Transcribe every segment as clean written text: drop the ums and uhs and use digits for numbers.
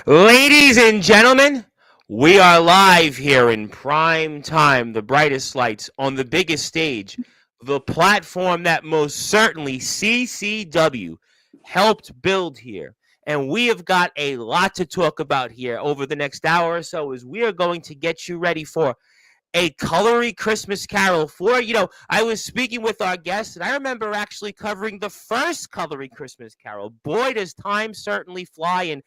Ladies and gentlemen, we are live here in prime time, the brightest lights on the biggest stage, the platform that most certainly CCW helped build here. And we have got a lot to talk about here over the next hour or so as we are going to get you ready for a colory Christmas carol for, I was speaking with our guests, and I remember actually covering the first colory Christmas carol. Boy, does time certainly fly, and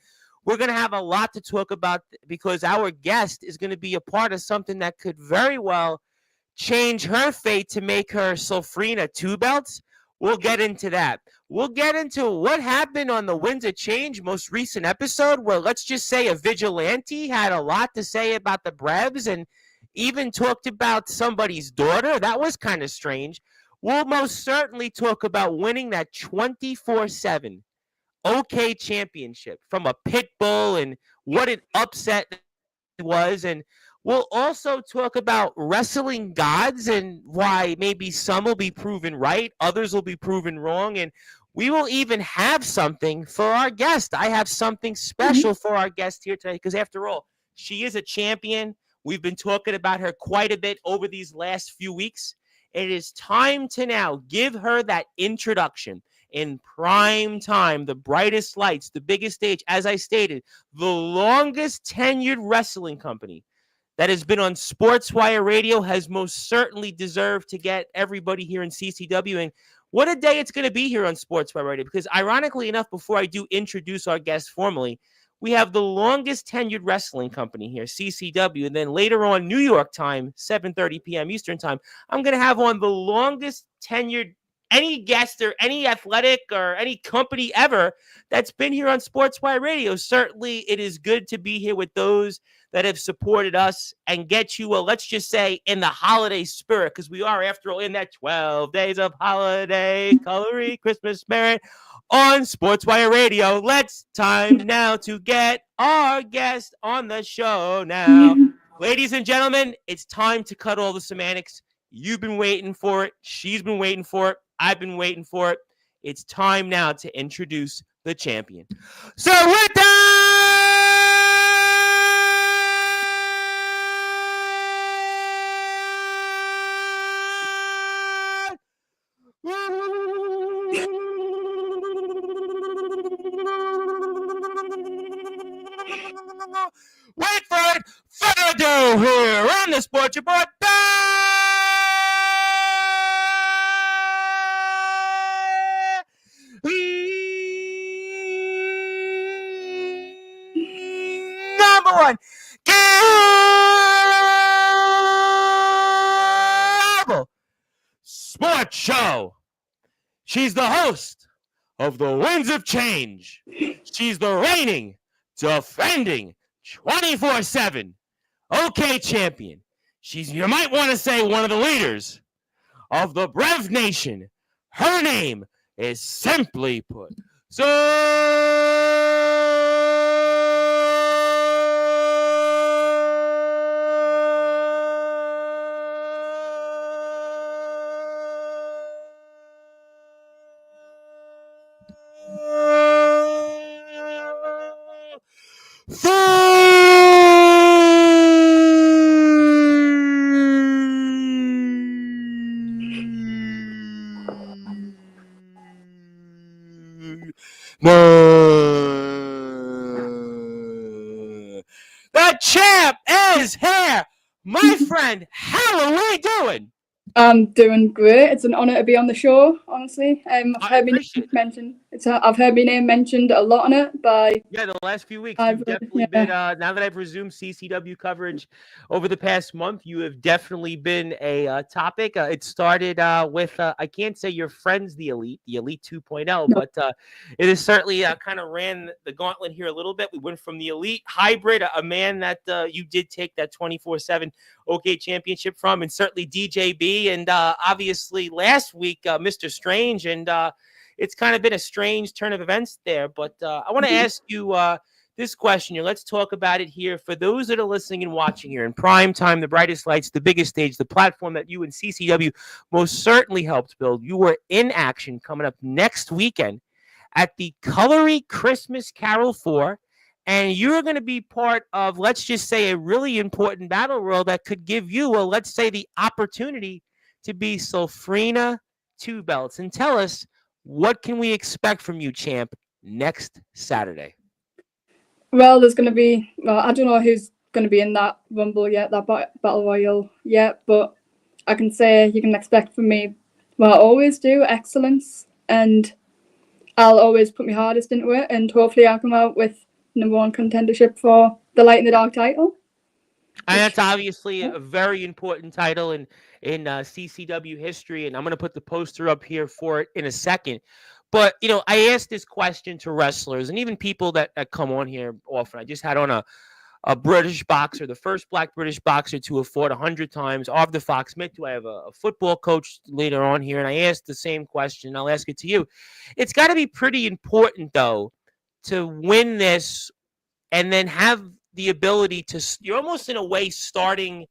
we're going to have a lot to talk about because our guest is going to be a part of something that could very well change her fate to make her Sylpherina two belts. We'll get into that. We'll get into what happened on the Winds of Change most recent episode, where let's just say a vigilante had a lot to say about the Brevs and even talked about somebody's daughter. That was kind of strange. We'll most certainly talk about winning that 24/7 OK championship from a pit bull and what an upset it was. And we'll also talk about wrestling gods and why maybe some will be proven right, others will be proven wrong. And we will even have something for our guest. I have something special for our guest here today because, after all, she is a champion. We've been talking about her quite a bit over these last few weeks. It is time to now give her that introduction in prime time, the brightest lights, the biggest stage. As I stated, the longest tenured wrestling company that has been on Sportswire Radio has most certainly deserved to get everybody here in CCW. And what a day it's going to be here on Sportswire Radio, because ironically enough, before I do introduce our guest formally, we have the longest tenured wrestling company here, CCW. And then later on, New York time, 7:30 p.m. Eastern time, I'm going to have on the longest tenured any guest or any athletic or any company ever that's been here on Sportswire Radio. Certainly, it is good to be here with those that have supported us and get you, well, let's just say, in the holiday spirit, because we are, after all, in that 12 days of holiday, colory Christmas spirit on Sportswire Radio. Let's time now to get our guest on the show now. Ladies and gentlemen, it's time to cut all the semantics. You've been waiting for it. She's been waiting for it. I've been waiting for it. It's time now to introduce the champion. So with that, wait for it, further ado here on the Sports Report. Number one, Global Sports Show. She's the host of the Winds of Change. She's the reigning, defending, 24/7 OK champion. She's, you might want to say, one of the leaders of the Brev Nation. Her name is simply put, the champ is here. My friend, how are we doing? I'm doing great. It's an honor to be on the show, honestly. I've heard my name mentioned. I've heard my name mentioned a lot on it by. Yeah, the last few weeks you've definitely been. Now that I've resumed CCW coverage over the past month, you have definitely been a topic. It started with I can't say your friends, the Elite 2.0, no. But it has certainly kind of ran the gauntlet here a little bit. We went from the Elite Hybrid, a man that you did take that 24/7 OK championship from, and certainly DJB, and obviously last week Mr. Strange, and it's kind of been a strange turn of events there. But I want to ask you this question here. Let's talk about it here for those that are listening and watching here in prime time, the brightest lights, the biggest stage, the platform that you and CCW most certainly helped build. You were in action coming up next weekend at the Colory Christmas Carol 4 and you're going to be part of, let's just say, a really important battle royal that could give you, well, let's say, the opportunity to be Sylpherina 2 belts. And tell us, what can we expect from you, champ, next Saturday? Well, there's going to be, I don't know who's going to be in that Rumble yet, that Battle Royal yet, but I can say you can expect from me what I always do, excellence, and I'll always put my hardest into it, and hopefully I'll come out with #1 contendership for the Light in the Dark title. And that's obviously a very important title in CCW history, and I'm going to put the poster up here for it in a second. But, I asked this question to wrestlers and even people that come on here often. I just had on a British boxer, the first black British boxer to have fought 100 times, Arv the Fox Smith, who I have a football coach later on here, and I asked the same question. I'll ask it to you. It's got to be pretty important, though, to win this and then have the ability to, you're almost in a way starting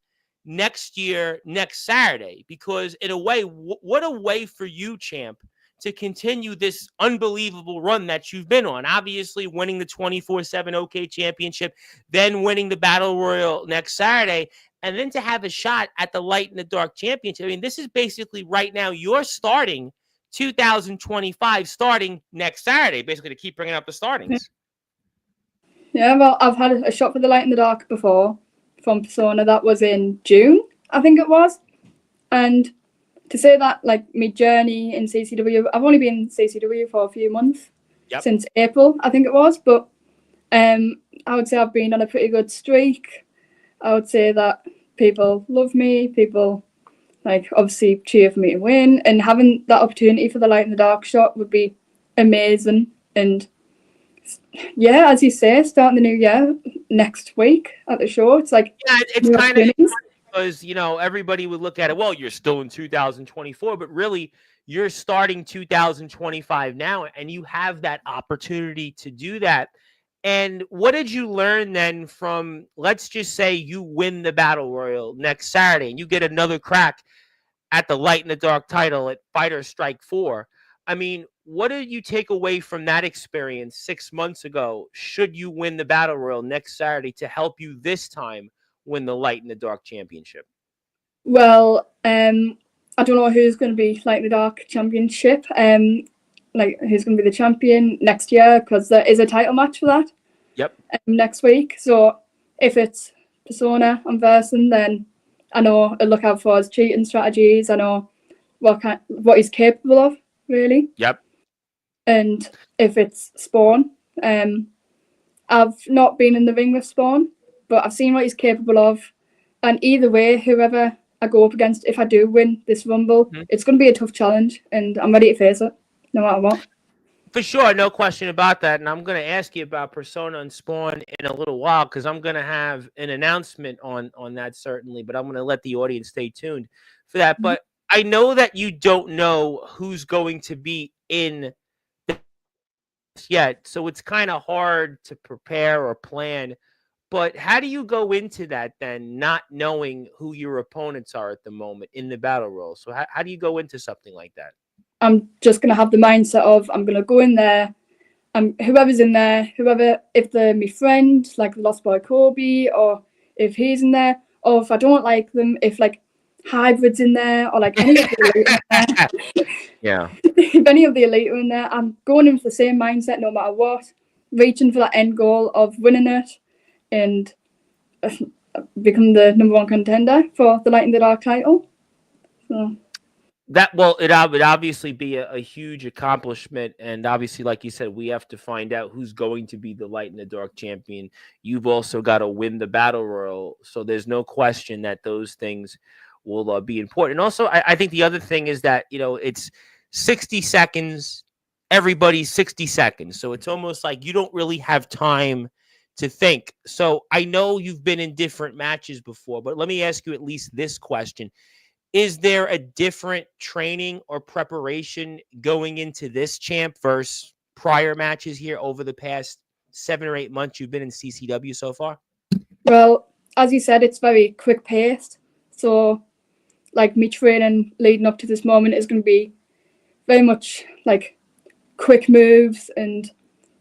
next year, next Saturday, because in a way, what a way for you, champ, to continue this unbelievable run that you've been on. Obviously, winning the 24/7 OK Championship, then winning the Battle Royal next Saturday, and then to have a shot at the Light in the Dark Championship. I mean, this is basically right now you're starting 2025, starting next Saturday, basically to keep bringing up the startings. Yeah, well, I've had a shot for the Light in the Dark before from Persona. That was in June, I think it was. And to say that, like, my journey in CCW, I've only been in CCW for a few months, since April, I think it was. But I would say I've been on a pretty good streak. I would say that people love me. People, like, obviously cheer for me to win. And having that opportunity for the Light in the Dark shot would be amazing. And yeah, as you say, starting the new year next week at the show, it's like, yeah, it's kind of because everybody would look at it, well, you're still in 2024, but really you're starting 2025 now, and you have that opportunity to do that. And what did you learn then from, let's just say you win the Battle Royal next Saturday and you get another crack at the Light in the Dark title at Fighter Strike 4? I mean, what did you take away from that experience 6 months ago, should you win the Battle Royal next Saturday, to help you this time win the Light in the Dark Championship? Well, I don't know who's going to be Light in the Dark Championship, like who's going to be the champion next year, because there is a title match for that. Yep. Next week. So if it's Persona I'm versing, then I know to look out for his cheating strategies. I know what he's capable of, really. Yep. And if it's Spawn, I've not been in the ring with Spawn, but I've seen what he's capable of. And either way, whoever I go up against, if I do win this Rumble, it's going to be a tough challenge, and I'm ready to face it, no matter what. For sure, no question about that. And I'm going to ask you about Persona and Spawn in a little while, because I'm going to have an announcement on that, certainly. But I'm going to let the audience stay tuned for that. But I know that you don't know who's going to be in yet, so it's kind of hard to prepare or plan. But how do you go into that then, not knowing who your opponents are at the moment in the Battle Royal? So how do you go into something like that? I'm just going to have the mindset of, I'm going to go in there, whoever's in there, if they're my friend, like Lost Boy Kobe, or if he's in there, or if I don't like them, if like Hybrid's in there, or like any of the elite in there. Yeah. If any of the elite are in there, I'm going in with the same mindset no matter what, reaching for that end goal of winning it and become the #1 contender for the Light in the Dark title. So that, well, it would obviously be a huge accomplishment, and obviously, like you said, we have to find out who's going to be the Light in the Dark champion. You've also got to win the Battle Royal, so there's no question that those things will be important. And also, I think the other thing is that it's 60 seconds, everybody's 60 seconds, so it's almost like you don't really have time to think. So I know you've been in different matches before, but let me ask you at least this question. Is there a different training or preparation going into this, champ, versus prior matches here over the past 7 or 8 months you've been in CCW so far? Well, as you said, it's very quick paced. So like me training leading up to this moment is going to be very much like quick moves and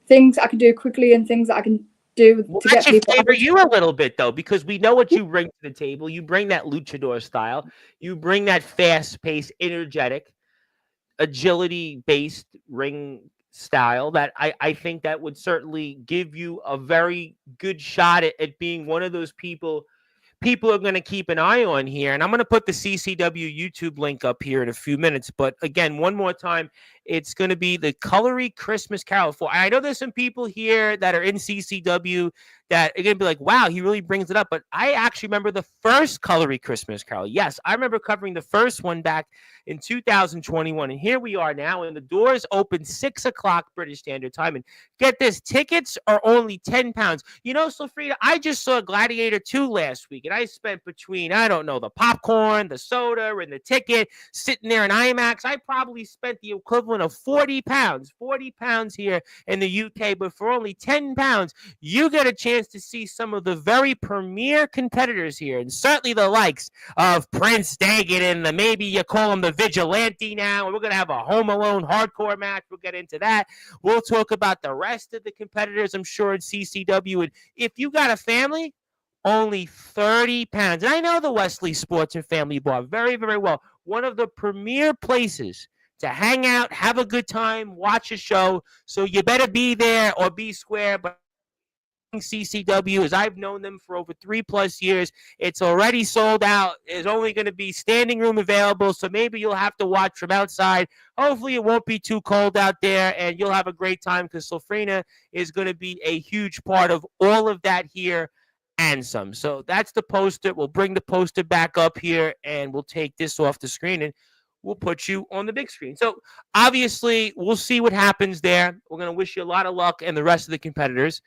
things I can do quickly and things that I can do We'll to get actually people favor out. you a little bit though, because we know what you bring to the table. You bring that luchador style. You bring that fast-paced, energetic, agility-based ring style that I think that would certainly give you a very good shot at being one of those people are going to keep an eye on here. And I'm going to put the CCW YouTube link up here in a few minutes. But again, one more time, it's going to be the Colory Christmas Carol. I know there's some people here that are in CCW that are going to be like, wow, he really brings it up. But I actually remember the first Colory Christmas Carol. Yes, I remember covering the first one back in 2021. And here we are now. And the doors open 6 o'clock British Standard Time. And get this, tickets are only £10. You know, Sylpherina, I just saw Gladiator 2 last week, and I spent between, I don't know, the popcorn, the soda, and the ticket, sitting there in IMAX. I probably spent the equivalent of £40 here in the UK, but for only £10, you get a chance to see some of the very premier competitors here, and certainly the likes of Prince Daggett and maybe you call him the Vigilante now, and we're going to have a Home Alone hardcore match. We'll get into that. We'll talk about the rest of the competitors, I'm sure, in CCW. And if you got a family, only £30. And I know the Wesley Sports and Family Bar very, very well. One of the premier places to hang out, have a good time, watch a show. So you better be there or be square. But CCW, as I've known them for over 3+ years, it's already sold out. There's only going to be standing room available, so maybe you'll have to watch from outside. Hopefully it won't be too cold out there, and you'll have a great time because Sylpherina is going to be a huge part of all of that here and some. So that's the poster. We'll bring the poster back up here, and we'll take this off the screen, and we'll put you on the big screen. So obviously, we'll see what happens there. We're going to wish you a lot of luck and the rest of the competitors.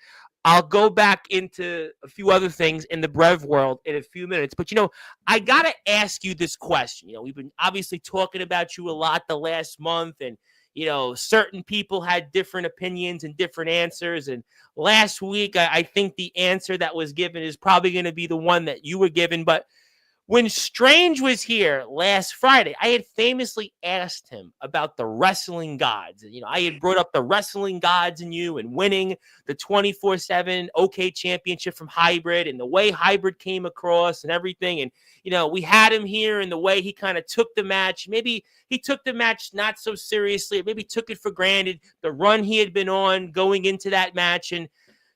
I'll go back into a few other things in the Brev world in a few minutes. But, I got to ask you this question. We've been obviously talking about you a lot the last month, and, certain people had different opinions and different answers. And last week, I think the answer that was given is probably going to be the one that you were given. But when Strange was here last Friday, I had famously asked him about the wrestling gods. I had brought up the wrestling gods in you and winning the 24/7 OK championship from Hybrid and the way Hybrid came across and everything. And, we had him here and the way he kind of took the match. Maybe he took the match not so seriously. Maybe took it for granted, the run he had been on going into that match. And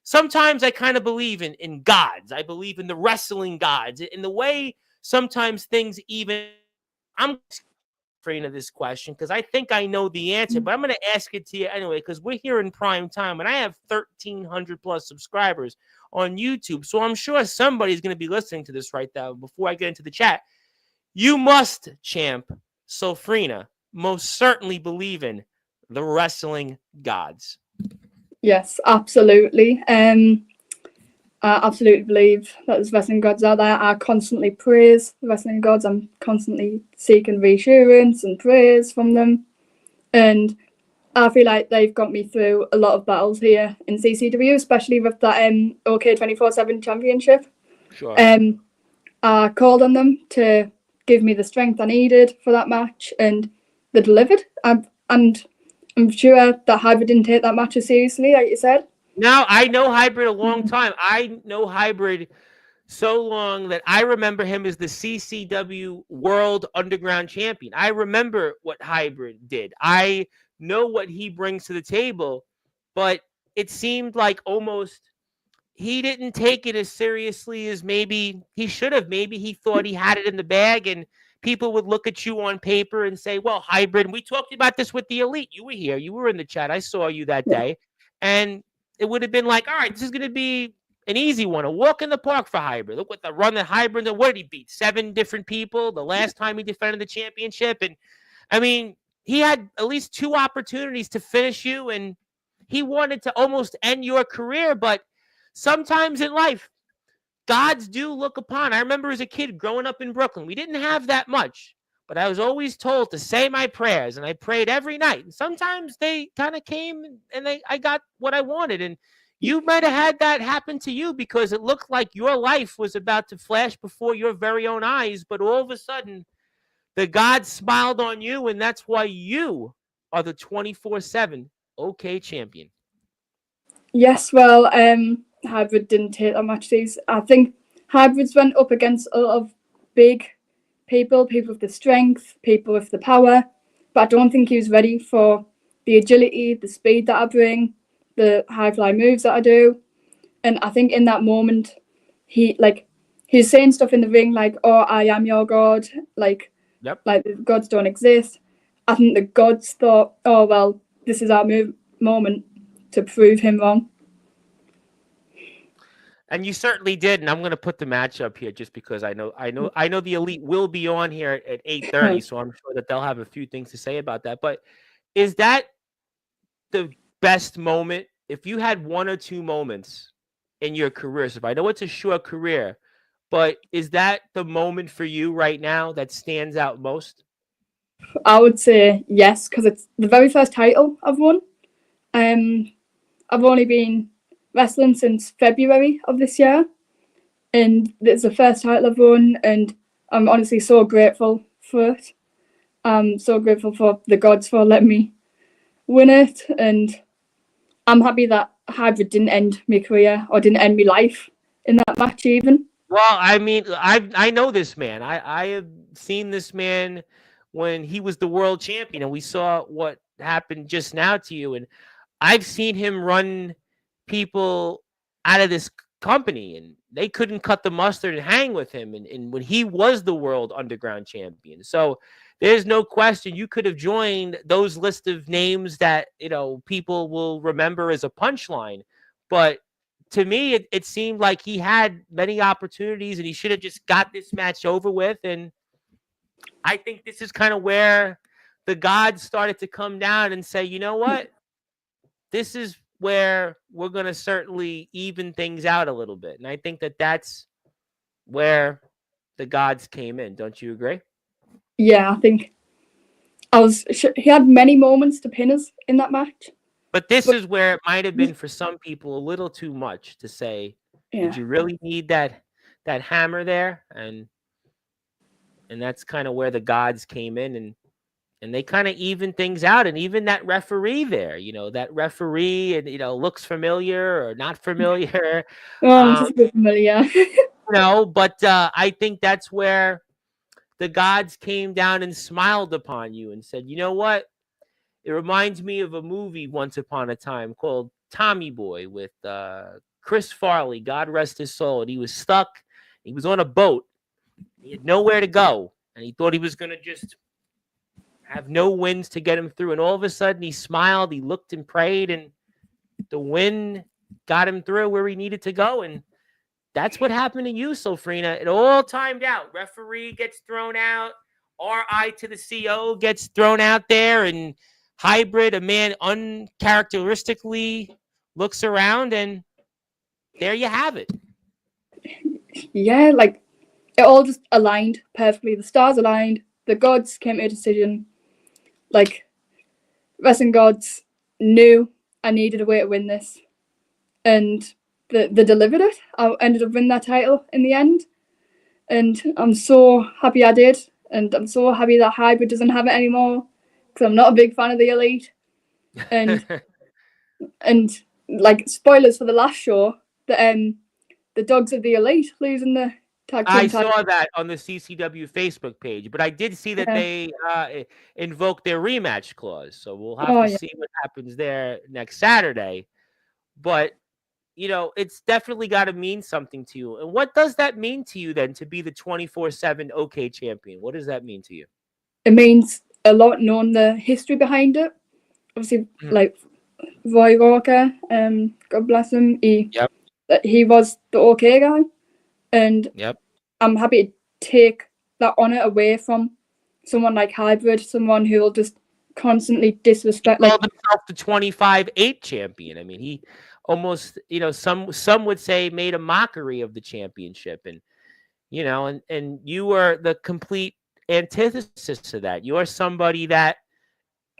sometimes I kind of believe in gods. I believe in the wrestling gods, in the way sometimes things even. I'm afraid of this question because I think I know the answer, but I'm going to ask it to you anyway because we're here in prime time and I have 1,300 plus subscribers on YouTube. So I'm sure somebody's going to be listening to this right now. Before I get into the chat, you must, champ Sylpherina, most certainly believe in the wrestling gods. Yes, absolutely. I absolutely believe that there's wrestling gods out there. I constantly praise the wrestling gods. I'm constantly seeking reassurance and praise from them. And I feel like they've got me through a lot of battles here in CCW, especially with that OK 24/7 championship. Sure. I called on them to give me the strength I needed for that match, and they delivered. And I'm sure that Hybrid didn't take that match as seriously, like you said. No, I know Hybrid a long time. I know Hybrid so long that I remember him as the CCW World Underground Champion. I remember what Hybrid did. I know what he brings to the table, but it seemed like almost he didn't take it as seriously as maybe he should have. Maybe he thought he had it in the bag, and people would look at you on paper and say, well, Hybrid, we talked about this with the Elite. You were here. You were in the chat. I saw you that day. And it would have been like, all right, this is going to be an easy one, a walk in the park for Hybrid. Look what the run that Hybrid, what did he beat? 7 different people the last time he defended the championship. And I mean, he had at least 2 opportunities to finish you, and he wanted to almost end your career. But sometimes in life, gods do look upon. I remember as a kid growing up in Brooklyn, we didn't have that much, but I was always told to say my prayers, and I prayed every night. And sometimes they kind of came and I got what I wanted. And you might have had that happen to you because it looked like your life was about to flash before your very own eyes. But all of a sudden, the gods smiled on you, and that's why you are the 24/7 OK champion. Yes, well, Hybrid didn't take that much serious. I think Hybrids went up against a lot of big people with the strength, people with the power, but I don't think he was ready for the agility, the speed that I bring, the high fly moves that I do. And I think in that moment, he's saying stuff in the ring like, "Oh, I am your god," like the gods don't exist. I think the gods thought, "Oh well, this is our moment to prove him wrong." And you certainly did, and I'm going to put the match up here just because I know the Elite will be on here at 8:30, so I'm sure that they'll have a few things to say about that. But is that the best moment? If you had one or two moments in your career, so I know it's a short career, but is that the moment for you right now that stands out most? I would say yes, because it's the very first title I've won. I've only been wrestling since February of this year, and it's the first title I've won, and I'm honestly so grateful for it. I'm so grateful for the gods for letting me win it, and I'm happy that Hybrid didn't end my career or didn't end my life in that match even. Well, I mean, I know this man. I have seen this man when he was the world champion, and we saw what happened just now to you. And I've seen him run people out of this company, and they couldn't cut the mustard and hang with him. And when he was the world underground champion, so there's no question you could have joined those list of names that people will remember as a punchline, but to me, it seemed like he had many opportunities and he should have just got this match over with. And I think this is kind of where the gods started to come down and say, you know what? This is where we're going to certainly even things out a little bit. And I think that that's where the gods came in. Don't you agree? Yeah, I think he had many moments to pin us in that match. But this is where it might have been for some people a little too much to say, did you really need that hammer there? And that's kind of where the gods came in and they kind of evened things out. And even that referee there, that referee and, looks familiar or not familiar. Just a bit familiar. But I think that's where the gods came down and smiled upon you and said, you know what? It reminds me of a movie once upon a time called Tommy Boy with Chris Farley, God rest his soul. And he was stuck. He was on a boat. He had nowhere to go. And he thought he was going to just have no winds to get him through. And all of a sudden he smiled. He looked and prayed. And the wind got him through where he needed to go. And that's what happened to you, Sylpherina. It all timed out. Referee gets thrown out. RI to the CO gets thrown out there. And Hybrid, a man uncharacteristically looks around, and there you have it. Yeah, like it all just aligned perfectly. The stars aligned. The gods came to a decision. Like wrestling gods knew I needed a way to win this, and they delivered it. I ended up winning that title in the end, and I'm so happy I did. And I'm so happy that Hybrid doesn't have it anymore, because I'm not a big fan of the Elite. And and like spoilers for the last show, the Dogs of the Elite losing the tag team title. I saw that on the CCW Facebook page, but I did see that they invoked their rematch clause. So we'll have to see what happens there next Saturday. But it's definitely got to mean something to you. And what does that mean to you then to be the 24/7 OK champion? What does that mean to you? It means a lot knowing the history behind it. Obviously, like Roy Walker, God bless him, he was the OK guy. And I'm happy to take that honour away from someone like Hybrid, someone who will just constantly disrespect. He called himself the 25/8 champion. I mean, he almost, some would say made a mockery of the championship. And, and you were the complete antithesis to that. You are somebody that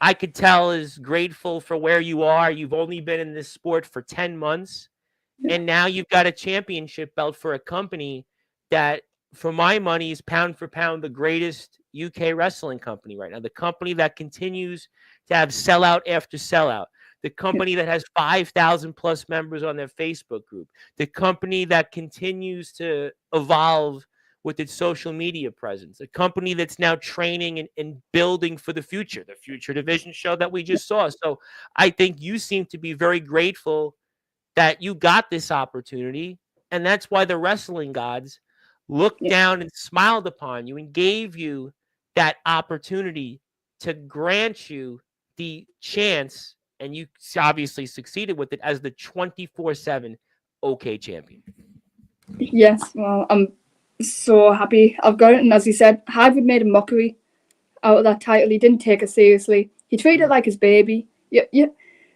I could tell is grateful for where you are. You've only been in this sport for 10 months. And now you've got a championship belt for a company that, for my money, is pound for pound the greatest UK wrestling company right now. The company that continues to have sellout after sellout. the company that has 5,000 plus members on their Facebook group, the company that continues to evolve with its social media presence, a company that's now training and building for the future division show that we just saw. So I think you seem to be very grateful that you got this opportunity. And that's why the wrestling gods looked down and smiled upon you and gave you that opportunity to grant you the chance. And you obviously succeeded with it as the 24/7 OK champion. Yes, well, I'm so happy I've got it. And as you said, Hybrid made a mockery out of that title. He didn't take it seriously. He treated it like his baby. Yeah.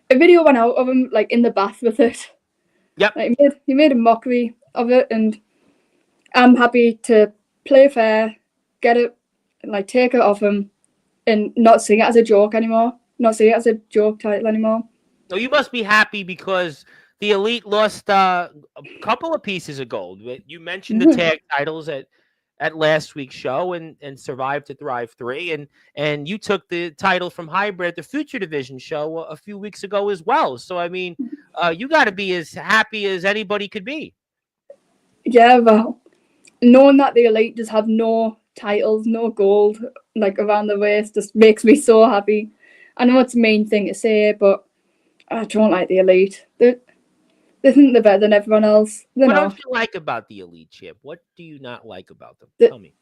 A video went out of him like in the bath with it. Yep. Like, he made a mockery of it, and I'm happy to play fair, get it, like take it off him, and not see it as a joke anymore. Not see it as a joke title anymore. No, you must be happy because the Elite lost a couple of pieces of gold. You mentioned the tag titles at last week's show and Survive to Thrive 3. And you took the title from Hybrid at the Future Division show a few weeks ago as well. So, I mean, you got to be as happy as anybody could be. Yeah, well, knowing that the Elite just have no titles, no gold, like around the waist, just makes me so happy. I know it's a mean thing to say, but I don't like the Elite. They think they're better than everyone else. What don't you like about the Elite, Chip? What do you not like about them? Tell me.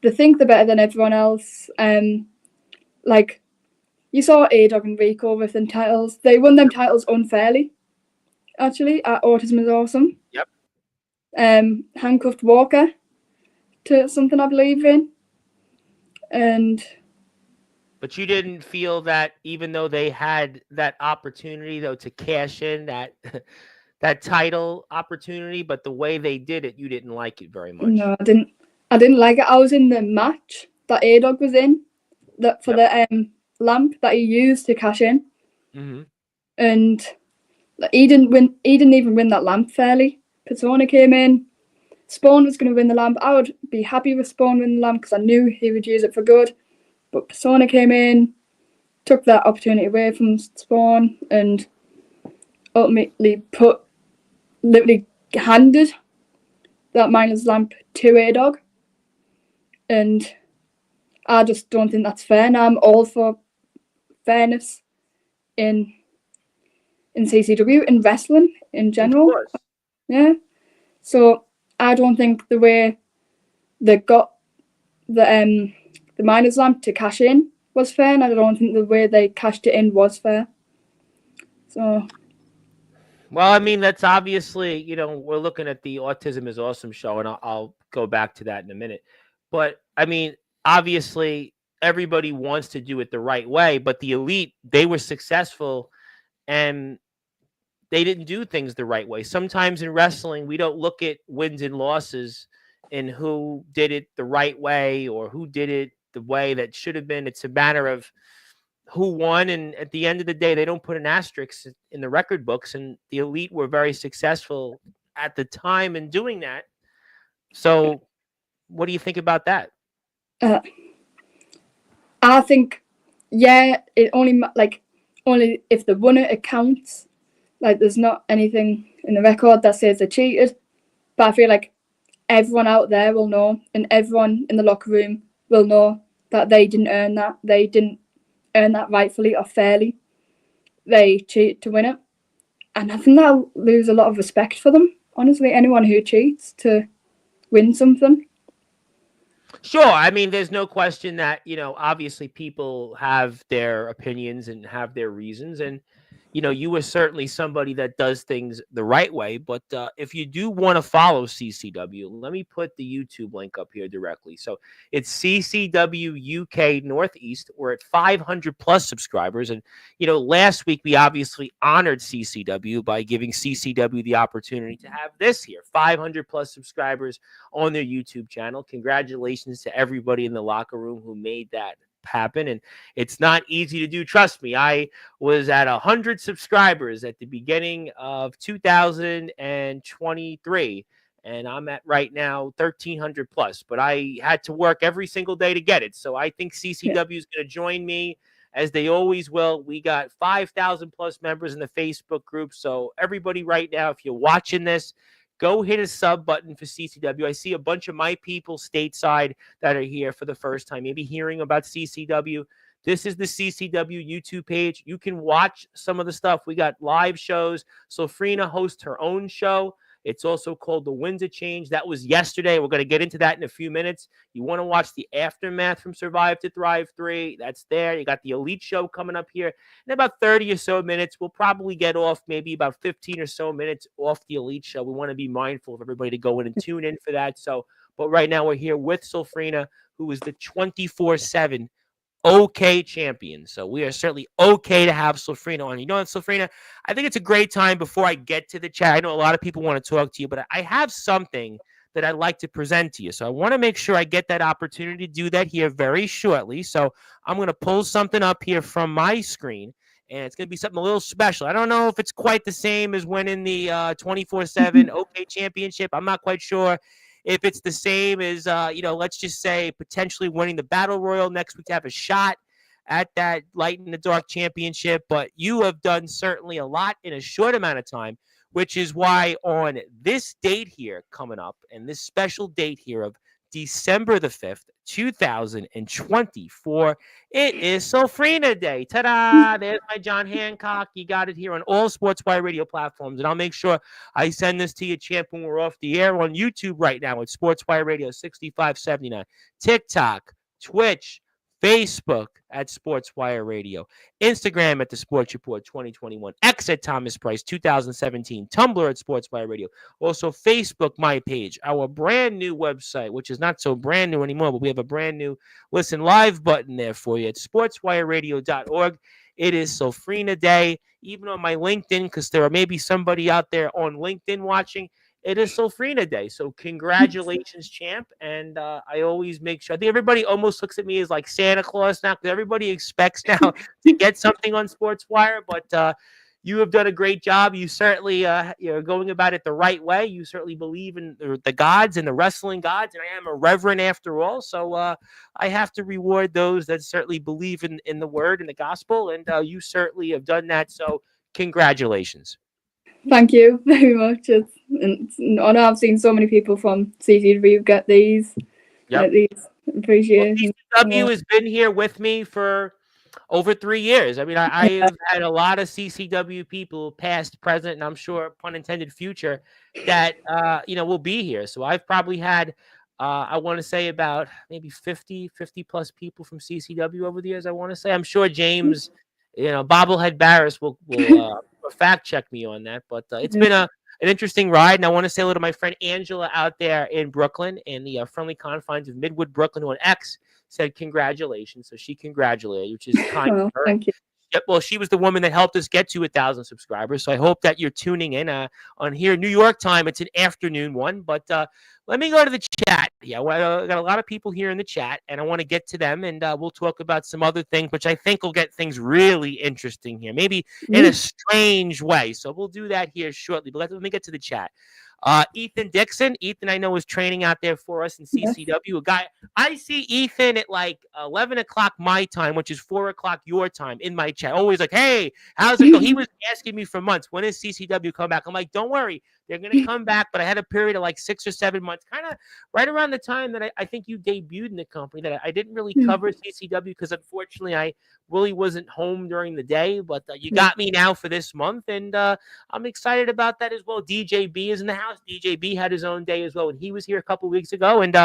They think they're better than everyone else. Like, you saw A-Dog and Rico with them titles. They won them titles unfairly, actually, at Autism is Awesome. Yep. Handcuffed Walker to something I believe in. But you didn't feel that even though they had that opportunity, though, to cash in that title opportunity, but the way they did it, you didn't like it very much. No, I didn't like it. I was in the match that A-Dog was in, for the lamp that he used to cash in. Mm-hmm. And he didn't win. He didn't even win that lamp fairly. Persona came in. Spawn was going to win the lamp. I would be happy with Spawn winning the lamp because I knew he would use it for good. But Persona came in, took that opportunity away from Spawn, and ultimately literally handed that mindless lamp to A-Dog. And I just don't think that's fair. And I'm all for fairness in CCW, in wrestling in general. Of course. Yeah. So I don't think the way they got the miners lamp to cash in was fair, and I don't think the way they cashed it in was fair. So. Well, I mean, that's obviously, we're looking at the Autism is Awesome show, and I'll go back to that in a minute. But, I mean, obviously, everybody wants to do it the right way, but the Elite, they were successful, and they didn't do things the right way. Sometimes in wrestling, we don't look at wins and losses and who did it the right way or who did it the way that should have been. It's a matter of who won, and at the end of the day, they don't put an asterisk in the record books, and the Elite were very successful at the time in doing that. So what do you think about that? I think, it only if they won it counts. Like, there's not anything in the record that says they cheated, but I feel like everyone out there will know, and everyone in the locker room will know that they didn't earn that. They didn't earn that rightfully or fairly. They cheated to win it. And I think that'll lose a lot of respect for them. Honestly, anyone who cheats to win something. Sure. I mean, there's no question that, obviously people have their opinions and have their reasons. And, you were certainly somebody that does things the right way. But if you do want to follow CCW, let me put the YouTube link up here directly. So it's CCW UK Northeast. We're at 500 plus subscribers. And, last week we obviously honored CCW by giving CCW the opportunity to have this here, 500 plus subscribers on their YouTube channel. Congratulations to everybody in the locker room who made that happen. And it's not easy to do. Trust me, I was at 100 subscribers at the beginning of 2023, and I'm at right now 1,300 plus. But I had to work every single day to get it. So I think CCW is going to join me as they always will. We got 5,000 plus members in the Facebook group. So everybody right now, if you're watching this, go hit a sub button for CCW. I see a bunch of my people stateside that are here for the first time, maybe hearing about CCW. This is the CCW YouTube page. You can watch some of the stuff. We got live shows. Sylpherina hosts her own show. It's also called The Winds of Change. That was yesterday. We're going to get into that in a few minutes. You want to watch the aftermath from Survive to Thrive 3. That's there. You got the Elite Show coming up here. In about 30 or so minutes, we'll probably get off maybe about 15 or so minutes off the Elite Show. We want to be mindful of everybody to go in and tune in for that. So, but right now we're here with Sylpherina, who is the 24/7 okay champion. So we are certainly okay to have Sylpherina on. You know what, Sylpherina? I think it's a great time before I get to the chat. I know a lot of people want to talk to you, but I have something that I'd like to present to you. So I want to make sure I get that opportunity to do that here very shortly. So I'm going to pull something up here from my screen, and it's going to be something a little special. I don't know if it's quite the same as winning the 24/7 OK Championship. I'm not quite sure if it's the same as, let's just say potentially winning the Battle Royal next week to have a shot at that Light in the Dark Championship. But you have done certainly a lot in a short amount of time, which is why on this date here coming up, and this special date here of December the 5th, 2024, it is Sylpherina Day. Ta-da! There's my John Hancock. You got it here on all Sportswire radio platforms. And I'll make sure I send this to you, champ, when we're off the air on YouTube right now at Sportswire Radio 6579, TikTok, Twitch, Facebook at Sportswire Radio, Instagram at The Sports Report 2021, X at Thomas Price 2017, Tumblr at Sportswire Radio, also Facebook, my page, our brand new website, which is not so brand new anymore, but we have a brand new listen live button there for you at sportswireradio.org. It is Sylpherina Day, even on my LinkedIn, because there are maybe somebody out there on LinkedIn watching. It is Sylpherina Day. So congratulations, champ. And I always make sure, I think everybody almost looks at me as like Santa Claus now, because everybody expects now to get something on Sportswire. But you have done a great job. You certainly you're going about it the right way. You certainly believe in the gods and the wrestling gods. And I am a reverend after all. So I have to reward those that certainly believe in the word and the gospel. And you certainly have done that. So congratulations. Thank you very much. It's an honor. I've seen so many people from CCW get these. Yep. Appreciate it. CCW has been here with me for over 3 years. I mean, I've had a lot of CCW people, past, present, and I'm sure, pun intended, future, that will be here. So I've probably had, I want to say about maybe 50 plus people from CCW over the years. I want to say. I'm sure James, Bobblehead Barris will fact check me on that, but it's been an interesting ride, and I want to say hello to my friend Angela out there in Brooklyn, in the friendly confines of Midwood, Brooklyn, who on X said congratulations. So she congratulated you, which is kind of her. Thank you. Yep, well, she was the woman that helped us get to 1,000 subscribers. So I hope that you're tuning in on here, New York time. It's an afternoon one, but let me go to the chat. Yeah, I got a lot of people here in the chat, and I want to get to them, and we'll talk about some other things, which I think will get things really interesting here, maybe in a strange way. So we'll do that here shortly, but let me get to the chat. Ethan Dixon. Ethan, I know, is training out there for us in CCW. A guy, I see Ethan at like 11 o'clock my time, which is 4 o'clock your time, in my chat. Always like, hey, how's it going? He was asking me for months, when is CCW come back? I'm like, don't worry, they're going to come back. But I had a period of like 6 or 7 months, kind of right around the time that I think you debuted in the company, that I didn't really cover CCW because unfortunately I really wasn't home during the day. But you got me now for this month, and I'm excited about that as well. DJB is in the house. DJB had his own day as well, and he was here a couple weeks ago. And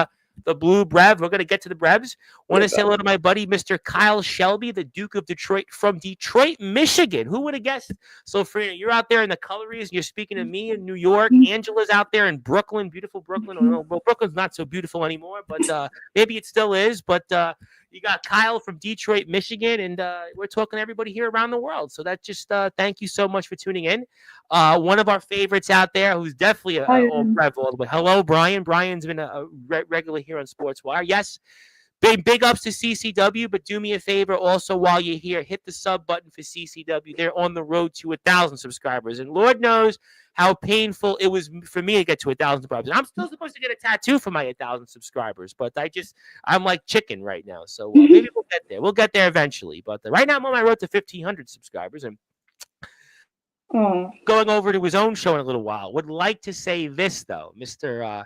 the Blue Brev, we're going to get to the Brevs. Want to say hello to my buddy, Mr. Kyle Shelby, the Duke of Detroit, from Detroit, Michigan. Who would have guessed? So, Frida, you're out there in the colories, and you're speaking to me in New York. Angela's out there in Brooklyn, beautiful Brooklyn. Well, Brooklyn's not so beautiful anymore, but maybe it still is. But you got Kyle from Detroit, Michigan, and we're talking to everybody here around the world. So that just thank you so much for tuning in. One of our favorites out there, who's definitely a Brev all the way. Hello, Brian. Brian's been a regular here on Sportswire. Yes, Big ups to CCW, but do me a favor also while you're here, hit the sub button for CCW. They're on the road to 1,000 subscribers, and Lord knows how painful it was for me to get to 1,000 subscribers. I'm still supposed to get a tattoo for my 1,000 subscribers, but I'm like chicken right now. So maybe we'll get there. We'll get there eventually. But right now I'm on my road to 1,500 subscribers, and going over to his own show in a little while. Would like to say this though, Mr.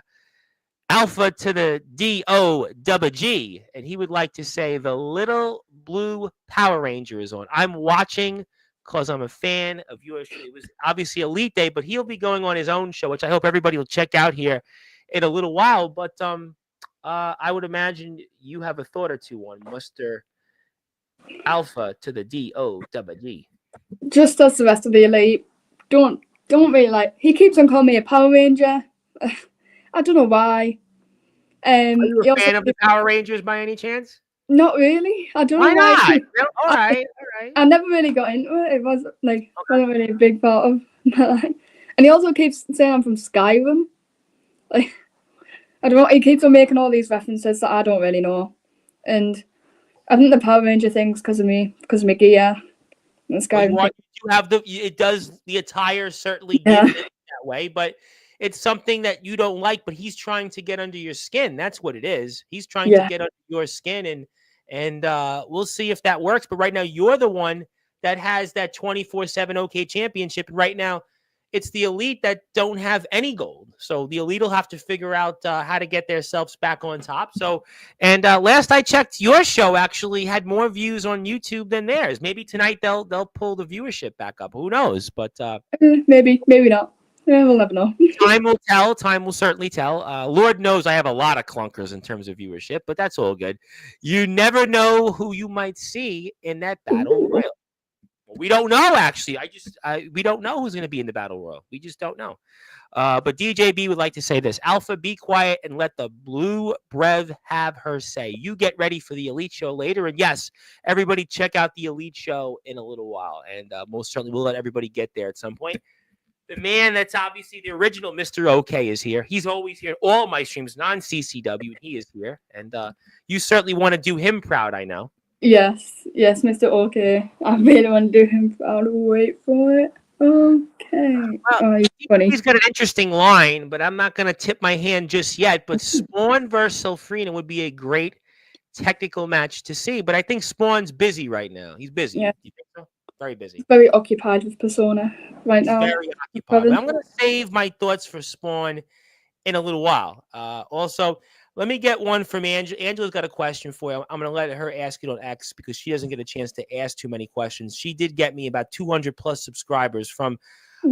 Alpha to the D-O-double-G, and he would like to say the little blue Power Ranger is on. I'm watching because I'm a fan of yours. It was obviously Elite Day, but he'll be going on his own show, which I hope everybody will check out here in a little while. But I would imagine you have a thought or two on Mr. Alpha to the D-O-double-G. Just as the rest of the Elite, don't really like. He keeps on calling me a Power Ranger. I don't know why. Are you a fan of the Power Rangers by any chance? Not really. I don't Why know why. not? All right. I never really got into it. It was wasn't really a big part of my life. And he also keeps saying I'm from Skyrim. Like, I don't know. He keeps on making all these references that I don't really know. And I think the Power Ranger thing's because of me gear. And Skyrim. Well, you have the attire certainly gives it that way, but it's something that you don't like, but he's trying to get under your skin. That's what it is. He's trying to get under your skin, and we'll see if that works. But right now, you're the one that has that 24/7 OK championship. And right now, it's the Elite that don't have any gold. So the Elite will have to figure out how to get themselves back on top. So, and last I checked, your show actually had more views on YouTube than theirs. Maybe tonight they'll pull the viewership back up. Who knows? But maybe not. Yeah, we'll never know. Time will tell. Time will certainly tell. Lord knows I have a lot of clunkers in terms of viewership, but that's all good. You never know who you might see in that battle royal. We don't know, actually. We don't know who's going to be in the battle royal. We just don't know. But DJB would like to say this. Alpha, be quiet and let the blue brev have her say. You get ready for the Elite show later. And yes, everybody check out the Elite show in a little while. And most certainly we'll let everybody get there at some point. The man that's obviously the original Mr. OK is here. He's always here. All my streams, non-CCW, he is here. And you certainly want to do him proud, I know. Yes, Mr. OK. I really want to do him proud. Wait for it. Okay. Well, he's got an interesting line, but I'm not going to tip my hand just yet. But Spawn versus Sylpherina would be a great technical match to see. But I think Spawn's busy right now. He's busy. Yeah. You think so? Very busy. He's very occupied with Persona right now. Very occupied. I'm going to save my thoughts for Spawn in a little while. Also, let me get one from Angela. Angela's got a question for you. I'm going to let her ask it on X because she doesn't get a chance to ask too many questions. She did get me about 200 plus subscribers from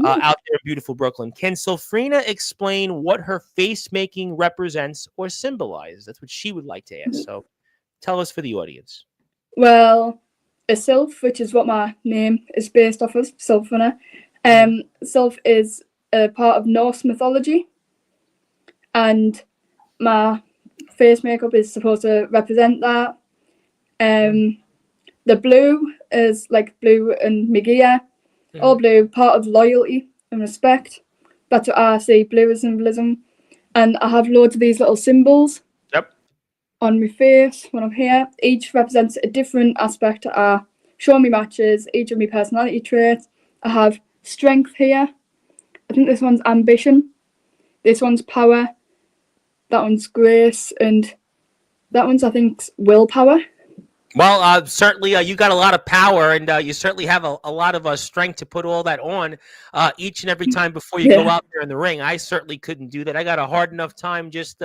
out there in beautiful Brooklyn. Can Sylpherina explain what her face making represents or symbolizes? That's what she would like to ask. So tell us for the audience. Well, a Sylph, which is what my name is based off of, Sylpherina. Sylph is a part of Norse mythology, and my face makeup is supposed to represent that. The blue is like blue and Migia, all blue, part of loyalty and respect. That's what I see, blue as symbolism. And I have loads of these little symbols on my face when I'm here. Each represents a different aspect. I show me matches, each of my personality traits. I have strength here. I think this one's ambition. This one's power. That one's grace. And that one's, I think, willpower. Well, certainly you got a lot of power, and you certainly have a lot of strength to put all that on each and every time before you go out there in the ring. I certainly couldn't do that. I got a hard enough time just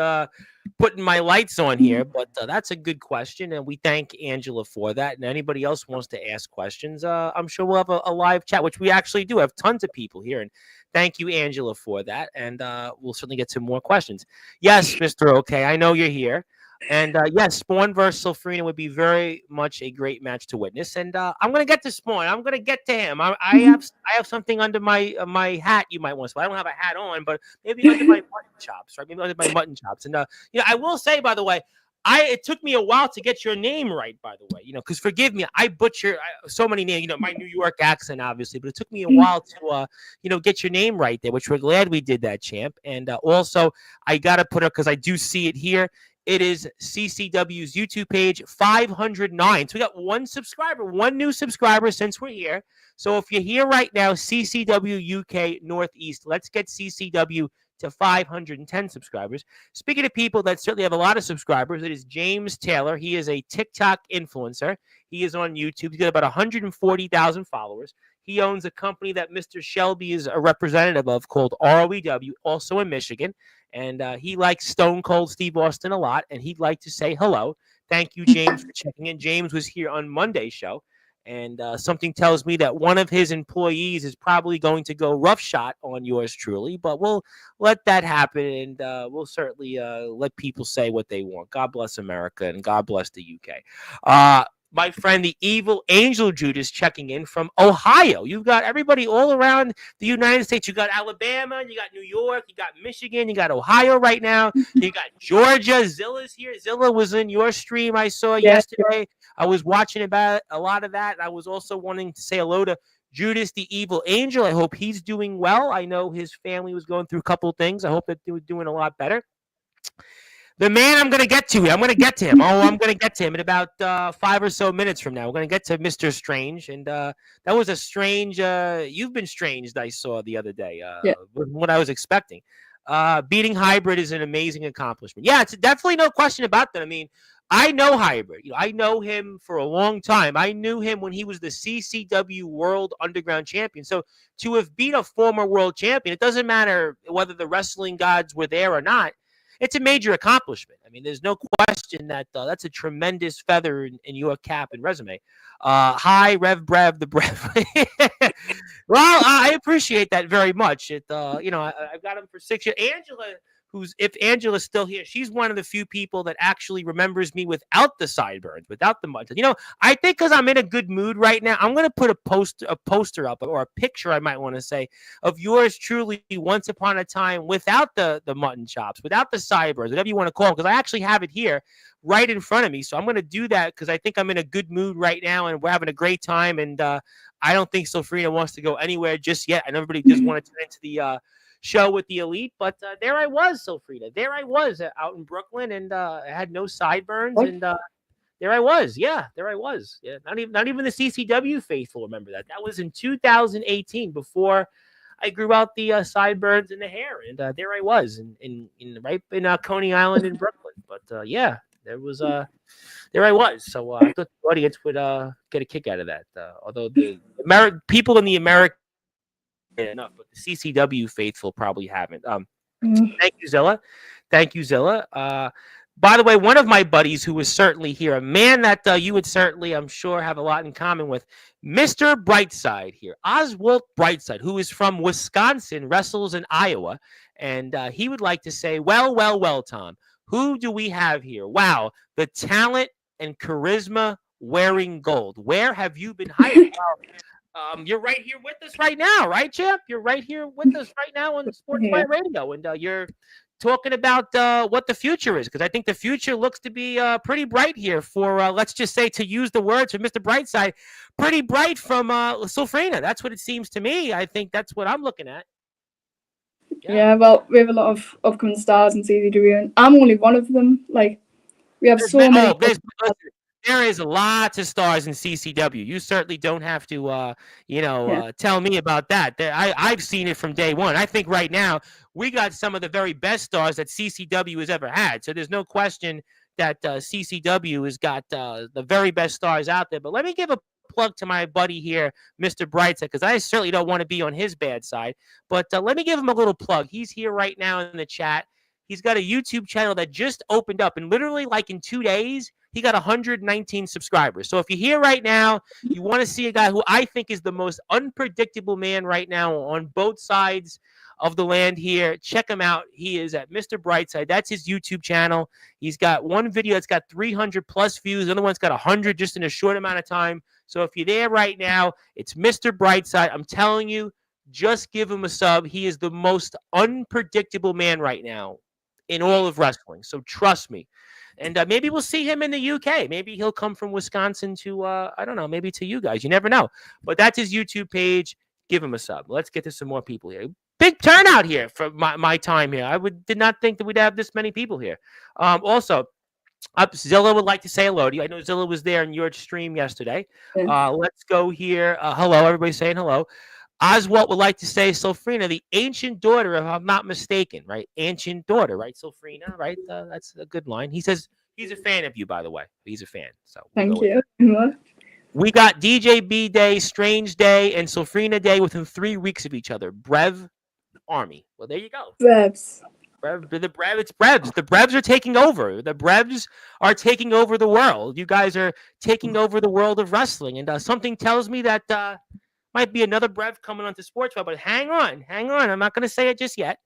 putting my lights on here, but that's a good question, and we thank Angela for that. And anybody else wants to ask questions, I'm sure we'll have a live chat, which we actually do have tons of people here, and thank you, Angela, for that, and we'll certainly get to more questions. Yes, Mr. OK, I know you're here. And yes, Spawn versus Sylpherina would be very much a great match to witness. And I'm going to get to Spawn. I'm going to get to him. I have something under my hat you might want to see. I don't have a hat on, but maybe under my mutton chops, right? Maybe under my mutton chops. And I will say, by the way, it took me a while to get your name right, by the way, because forgive me, I butcher so many names, my New York accent, obviously, but it took me a while to, get your name right there, which we're glad we did that, champ. And also, I got to put it, because I do see it here, It is CCW's YouTube page, 509. So we got one subscriber, one new subscriber since we're here. So if you're here right now, CCW UK Northeast, let's get CCW to 510 subscribers. Speaking of people that certainly have a lot of subscribers, it is James Taylor. He is a TikTok influencer. He is on YouTube. He's got about 140,000 followers. He owns a company that Mr. Shelby is a representative of called ROEW, also in Michigan. And he likes Stone Cold Steve Austin a lot, and he'd like to say hello. Thank you, James, for checking in. James was here on Monday's show, and something tells me that one of his employees is probably going to go roughshod on yours truly, but we'll let that happen, and we'll certainly let people say what they want. God bless America, and God bless the UK. My friend, the evil angel Judas, checking in from Ohio. You've got everybody all around the United States. You got Alabama, you got New York, you got Michigan, you got Ohio right now. You got Georgia. Zilla's here. Zilla was in your stream I saw yesterday. I was watching about a lot of that. I was also wanting to say hello to Judas, the evil angel. I hope he's doing well. I know his family was going through a couple of things. I hope that they were doing a lot better. The man I'm going to get to. I'm going to get to him. I'm going to get to him in about 5 or so minutes from now. We're going to get to Mr. Strange. And that was a strange, you've been stranged, I saw the other day, what I was expecting. Beating Hybrid is an amazing accomplishment. Yeah, it's definitely no question about that. I mean, I know Hybrid. I know him for a long time. I knew him when he was the CCW World Underground Champion. So to have beat a former world champion, it doesn't matter whether the wrestling gods were there or not. It's a major accomplishment. I mean, there's no question that that's a tremendous feather in your cap and resume. Hi, Rev Brev, the Brev. Well, I appreciate that very much. I've got him for 6 years. Angela, if Angela's still here, she's one of the few people that actually remembers me without the sideburns, without the mud. I think because I'm in a good mood right now, I'm going to put a poster up, or a picture, I might want to say, of yours truly once upon a time without the mutton chops, without the sideburns, whatever you want to call them, because I actually have it here right in front of me. So I'm going to do that because I think I'm in a good mood right now and we're having a great time. And I don't think Sylpherina wants to go anywhere just yet. And everybody just want to turn into the show with the elite, but there I was, Sylpherina. There I was out in Brooklyn, and I had no sideburns, and there I was. Yeah, there I was. Yeah, not even the CCW faithful remember that. That was in 2018, before I grew out the sideburns and the hair, and there I was in Coney Island in Brooklyn. But yeah, there I was. So I thought the audience would get a kick out of that. Although the people in the American enough, but the CCW faithful probably haven't. Thank you, Zilla. Thank you, Zilla. By the way, one of my buddies who was certainly here, a man that you would certainly, I'm sure, have a lot in common with, Mr. Brightside here, Oswald Brightside, who is from Wisconsin, wrestles in Iowa, and he would like to say, well, Tom, who do we have here? Wow, the talent and charisma wearing gold. Where have you been hired? You're right here with us right now, right, champ? You're right here with us right now on Sportzwire Radio, and you're talking about what the future is, because I think the future looks to be pretty bright here for, let's just say, to use the words of Mr. Brightside, pretty bright from Sylpherina. That's what it seems to me. I think that's what I'm looking at. Yeah, well, we have a lot of upcoming stars in CCW, and I'm only one of them. Like, we have so many. There is lots of stars in CCW. You certainly don't have to, tell me about that. I've seen it from day one. I think right now we got some of the very best stars that CCW has ever had. So there's no question that CCW has got the very best stars out there. But let me give a plug to my buddy here, Mr. Brightside, because I certainly don't want to be on his bad side. But let me give him a little plug. He's here right now in the chat. He's got a YouTube channel that just opened up, and literally like in 2 days, he got 119 subscribers. So if you're here right now, you want to see a guy who I think is the most unpredictable man right now on both sides of the land here, check him out. He is at Mr. Brightside. That's his YouTube channel. He's got one video that's got 300 plus views. The other one's got 100 just in a short amount of time. So if you're there right now, it's Mr. Brightside. I'm telling you, just give him a sub. He is the most unpredictable man right now in all of wrestling. So trust me. And maybe we'll see him in the UK. Maybe he'll come from Wisconsin to, I don't know, maybe to you guys. You never know. But that's his YouTube page. Give him a sub. Let's get to some more people here. Big turnout here for my time here. Did not think that we'd have this many people here. Also, Zilla would like to say hello to you. I know Zilla was there in your stream yesterday. Yeah. Let's go here. Hello, everybody saying hello. Oswald would like to say Sylpherina, the ancient daughter, if I'm not mistaken, right? Ancient daughter, right? Sylpherina, right? That's a good line. He says he's a fan of you, by the way. He's a fan. So we'll go Thank with you that. very much. We got DJB Day, Strange Day, and Sylpherina Day within 3 weeks of each other. Brev Army. Well, there you go. Brevs. It's Brevs. The Brevs are taking over. The Brevs are taking over the world. You guys are taking over the world of wrestling. And something tells me that might be another Brev coming onto Sportswire. But hang on. I'm not going to say it just yet.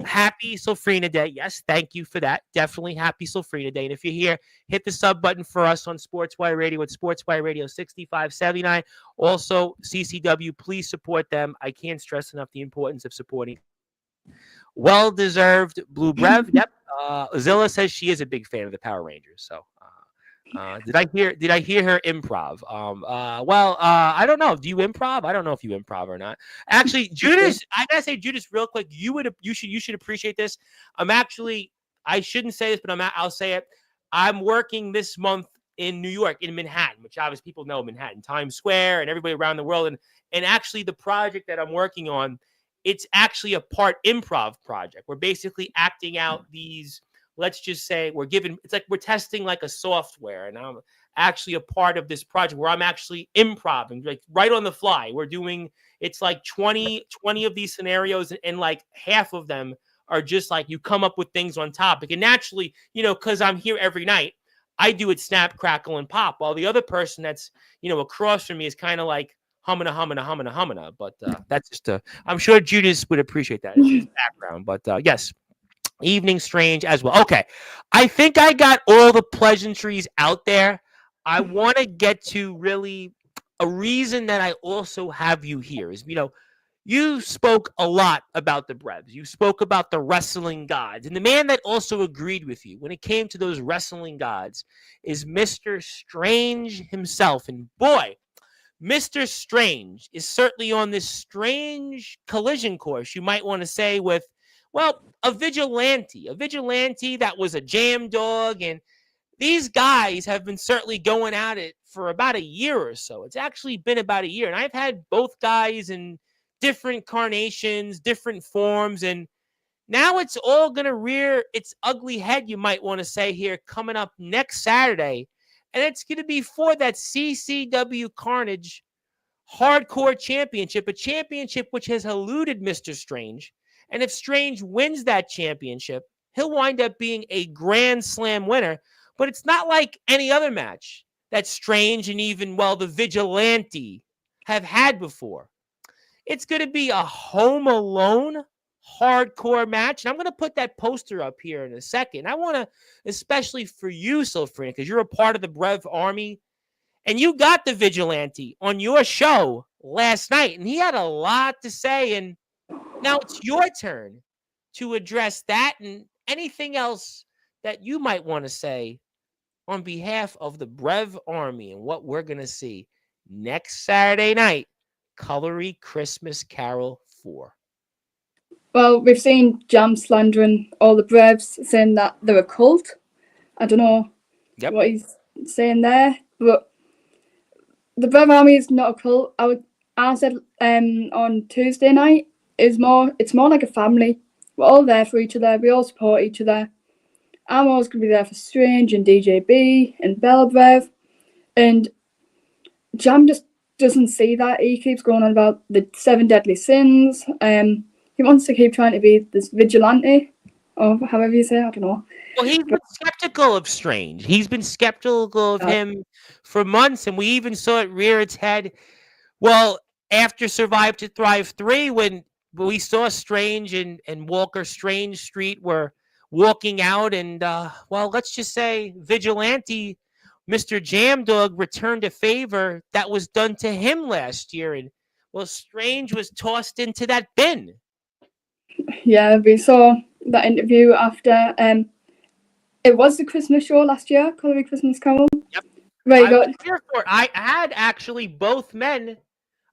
Happy Sylpherina Day. Yes, thank you for that. Definitely happy Sylpherina Day. And if you're here, hit the sub button for us on Sportswire Radio at Sportswire Radio 6579. Also, CCW, please support them. I can't stress enough the importance of supporting. Well-deserved Blue Brev. Yep. Zilla says she is a big fan of the Power Rangers. So did I hear her improv? I don't know. Do you improv? I don't know if you improv or not. Actually, Judas, I gotta say, Judas, real quick, you should appreciate this. I shouldn't say this, but I'll say it. I'm working this month in New York, in Manhattan, which obviously people know Manhattan, Times Square, and everybody around the world. And actually, the project that I'm working on, it's actually a part improv project. We're basically acting out these. Let's just say it's like we're testing like a software, and I'm actually a part of this project where I'm actually improvising, like right on the fly. It's like 20 of these scenarios, and like half of them are just like you come up with things on topic. And naturally, because I'm here every night, I do it snap, crackle, and pop, while the other person that's, across from me is kind of like humming. But that's just, I'm sure Judas would appreciate that. It's his background. But yes. Evening Strange as well. Okay. I think I got all the pleasantries out there. I want to get to really a reason that I also have you here is, you spoke a lot about the Brevs. You spoke about the wrestling gods. And the man that also agreed with you when it came to those wrestling gods is Mr. Strange himself. And boy, Mr. Strange is certainly on this strange collision course, you might want to say, with, well, a vigilante that was a jam dog. And these guys have been certainly going at it for about a year or so. It's actually been about a year. And I've had both guys in different carnations, different forms. And now it's all going to rear its ugly head, you might want to say, here coming up next Saturday. And it's going to be for that CCW Carnage Hardcore Championship, a championship which has eluded Mr. Strange. And if Strange wins that championship, he'll wind up being a Grand Slam winner. But it's not like any other match that Strange and even, the Vigilante have had before. It's going to be a Home Alone hardcore match. And I'm going to put that poster up here in a second. I want to, especially for you, Sylpherina, because you're a part of the Brev Army. And you got the Vigilante on your show last night. And he had a lot to say. And now it's your turn to address that and anything else that you might want to say on behalf of the Brev Army and what we're going to see next Saturday night, Colory Christmas Carol 4. Well, we've seen Jam slandering all the Brevs, saying that they're a cult. I don't know what he's saying there, but the Brev Army is not a cult. I said on Tuesday night, it's more like a family. We're all there for each other. We all support each other. I'm always going to be there for Strange and DJB and Bella Brev. And Jam just doesn't see that. He keeps going on about the 7 deadly sins. He wants to keep trying to be this vigilante, or however you say it, I don't know. Well, he's been skeptical of Strange. He's been skeptical of him for months, and we even saw it rear its head. Well, after Survive to Thrive 3, when we saw Strange and Walker Strange Street were walking out, and, let's just say Vigilante, Mr. Jamdog, returned a favor that was done to him last year, and, Strange was tossed into that bin. Yeah, we saw that interview after it was the Christmas show last year, Colory Christmas Carol. Yep. Where you got here for it. I had actually both men.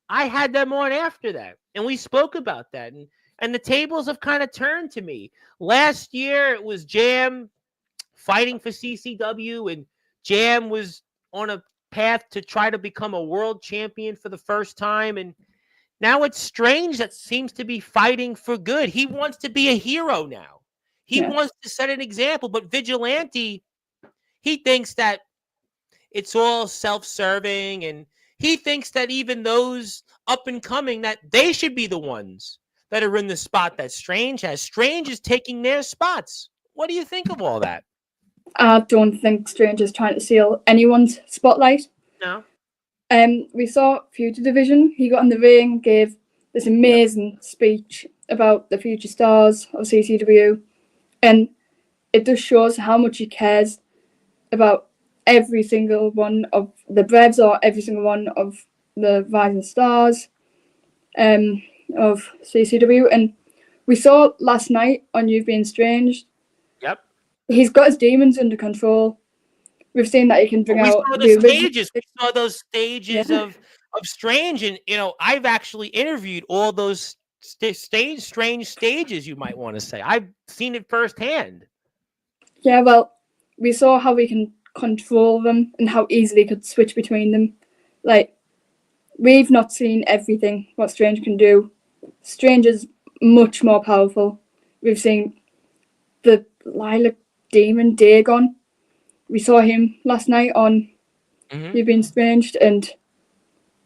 I had them on after that, and we spoke about that, and the tables have kind of turned to me. Last year it was Jam fighting for CCW, and Jam was on a path to try to become a world champion for the first time, and now it's Strange that seems to be fighting for good. He wants to be a hero now. He Yeah. wants to set an example, but Vigilante, he thinks that it's all self-serving, and he thinks that even those up and coming, that they should be the ones that are in the spot that Strange has. Strange is taking their spots. What do you think of all that? I don't think Strange is trying to steal anyone's spotlight. No. We saw Future Division. He got in the ring, gave this amazing speech about the future stars of CCW, and it just shows how much he cares about every single one of the Brevs or every single one of the rising stars of CCW. And we saw last night on You've Been Strange. Yep. He's got his demons under control. We've seen that he can bring out the stages. We saw those stages of Strange, and I've actually interviewed all those Strange stages. You might want to say I've seen it firsthand. Yeah, well, we saw how we can control them and how easily he could switch between them. Like, we've not seen everything what Strange can do. Strange is much more powerful. We've seen the Lilac Demon Dagon. We saw him last night on You've Been Strange, and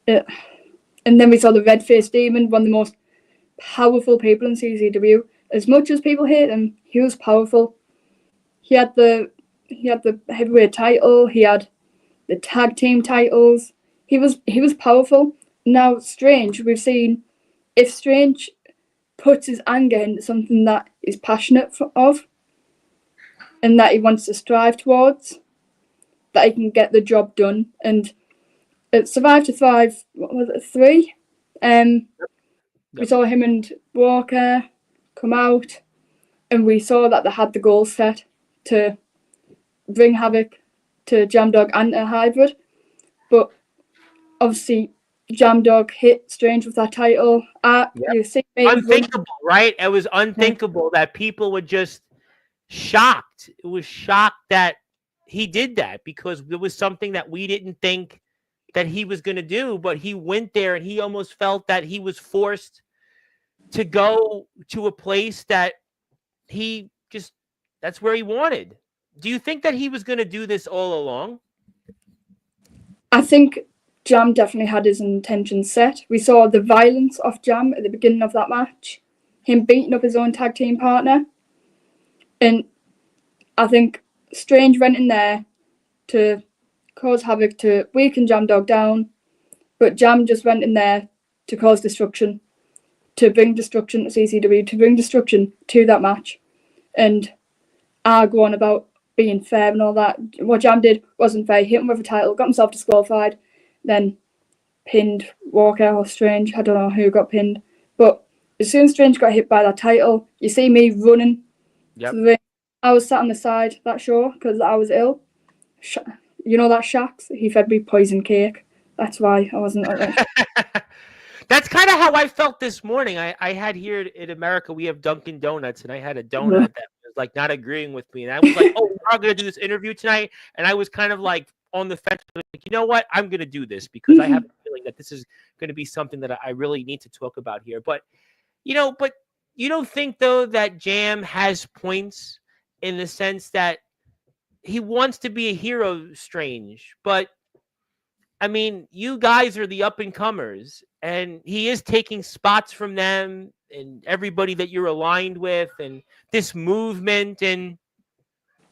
then we saw the Red-Faced Demon, one of the most powerful people in CCW. As much as people hate him, he was powerful. He had the heavyweight title. He had the tag team titles. He was powerful. Now Strange, we've seen if Strange puts his anger into something that he's passionate of, and that he wants to strive towards, that he can get the job done. And at Survive to Thrive, what was it, 3? We saw him and Walker come out, and we saw that they had the goal set to bring havoc to Jamdog and a hybrid. But obviously, Jamdog hit Strange with that title. You see me unthinkable, right? It was unthinkable that people were just shocked. It was shocked that he did that, because it was something that we didn't think that he was going to do. But he went there, and he almost felt that he was forced to go to a place that that's where he wanted. Do you think that he was going to do this all along? I think Jam definitely had his intentions set. We saw the violence of Jam at the beginning of that match, him beating up his own tag team partner. And I think Strange went in there to cause havoc, to weaken Jamdog down, but Jam just went in there to cause destruction, to bring destruction to CCW, to bring destruction to that match, and argue on about being fair and all that. What Jam did wasn't fair. He hit him with a title, got himself disqualified, then pinned Walker or Strange. I don't know who got pinned. But as soon as Strange got hit by that title, you see me running to the ring. I was sat on the side that show because I was ill. You know that Shax? He fed me poison cake. That's why I wasn't. That's kind of how I felt this morning. I had here in America, we have Dunkin' Donuts, and I had a donut that was like not agreeing with me. And I was like, oh, we're going to do this interview tonight. And I was kind of like on the fence, like, you know what? I'm going to do this because I have a feeling that this is going to be something that I really need to talk about here. But you don't think, though, that Jam has points in the sense that he wants to be a hero, Strange, but I mean, you guys are the up-and-comers, and he is taking spots from them and everybody that you're aligned with and this movement.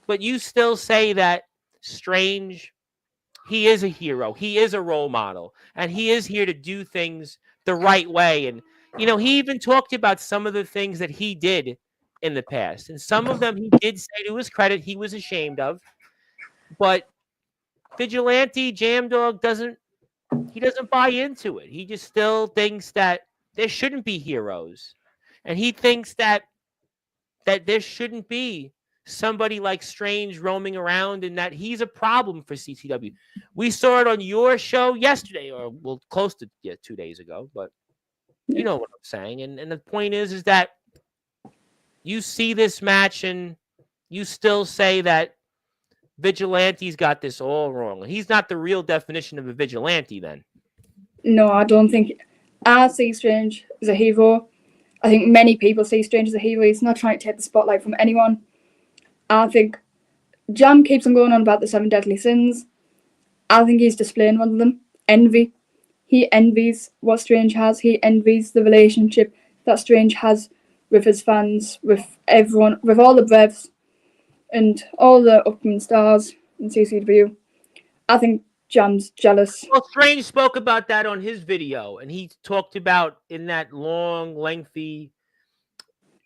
But you still say that Strange, he is a hero. He is a role model, and he is here to do things the right way. And, he even talked about some of the things that he did in the past, and some of them he did say, to his credit, he was ashamed of. But Vigilante Jamdog doesn't buy into it. He just still thinks that there shouldn't be heroes. And he thinks that there shouldn't be somebody like Strange roaming around, and that he's a problem for CCW. We saw it on your show yesterday, or close to 2 days ago, but you know what I'm saying. And the point is that you see this match and you still say that Vigilante's got this all wrong. He's not the real definition of a vigilante then. No, I don't think. I see Strange as a hero. I think many people see Strange as a hero. He's not trying to take the spotlight from anyone. I think Jam keeps on going on about the 7 deadly sins. I think he's displaying one of them. Envy. He envies what Strange has. He envies the relationship that Strange has with his fans, with everyone, with all the Brevs and all the upcoming stars in CCW. I think Jam's jealous. Well, Strange spoke about that on his video, and he talked about in that long, lengthy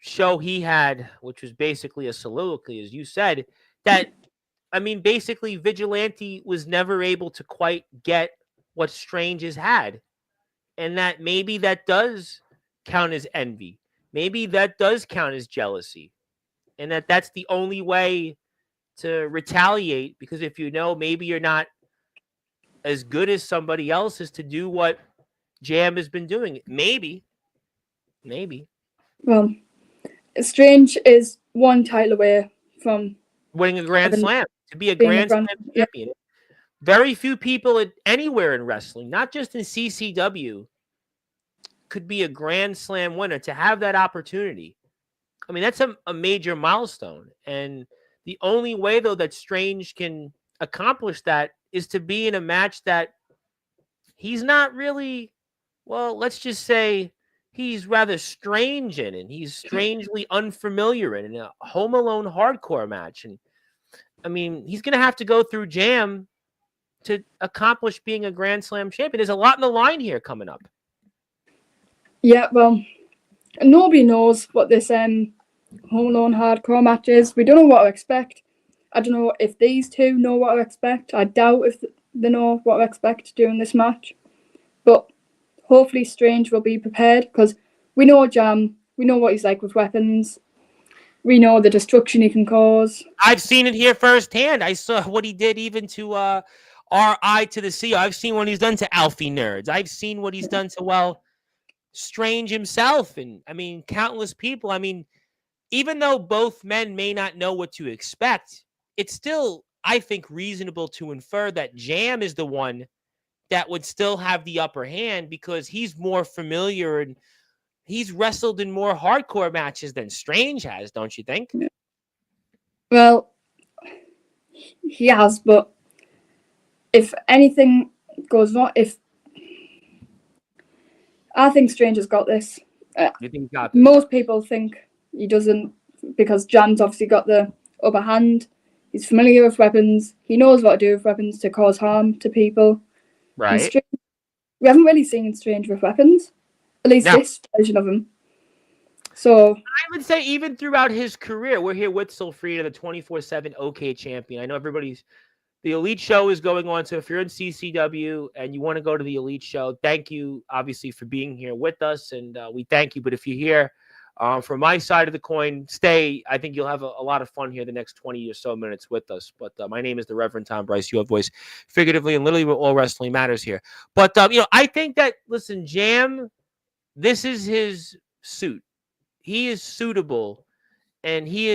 show he had, which was basically a soliloquy, as you said, that, I mean, basically Vigilante was never able to quite get what Strange has had. And that maybe that does count as envy. Maybe that does count as jealousy. And that's the only way to retaliate, because if you know maybe you're not as good as somebody else, is to do what Jam has been doing. Maybe. Well, Strange is one title away from winning a Grand Slam, to be a Grand Slam champion. Yeah. Very few people anywhere in wrestling, not just in CCW, could be a Grand Slam winner. To have that opportunity, I mean, that's a major milestone. And the only way, though, that Strange can accomplish that is to be in a match that he's not really, well, let's just say he's rather strange in, and he's strangely unfamiliar in a Home Alone hardcore match. And I mean, he's going to have to go through Jam to accomplish being a Grand Slam champion. There's a lot in the line here coming up. Yeah, well, nobody knows what this Home Alone hardcore match is. We don't know what to expect. I don't know if these two know what to expect. I doubt if they know what to expect during this match. But hopefully Strange will be prepared, because we know Jam. We know what he's like with weapons. We know the destruction he can cause. I've seen it here firsthand. I saw what he did even to R.I. to the Sea. I've seen what he's done to Alfie Nerds. I've seen what he's done to, well, Strange himself. And, I mean, countless people. I mean, even though both men may not know what to expect, it's still, I think, reasonable to infer that Jam is the one that would still have the upper hand, because he's more familiar and he's wrestled in more hardcore matches than Strange has, don't you think? Well, he has, but if anything goes wrong, I think Strange has got this. You think he got this? Most people think he doesn't, because Jam's obviously got the upper hand. He's familiar with weapons. He knows what to do with weapons to cause harm to people. Right. Strange, we haven't really seen Strange with weapons, at least this version of him. So I would say even throughout his career, we're here with Sylpherina, the 24/7 OK champion. I know the Elite Show is going on, so if you're in CCW and you want to go to the Elite Show, thank you, obviously, for being here with us, and we thank you. But if you're here from my side of the coin, stay. I think you'll have a lot of fun here the next 20 or so minutes with us. But my name is the Reverend Tom Bryce. You have voice figuratively and literally, all wrestling matters here. But, I think that, listen, Jam, this is his suit. He is suitable, and he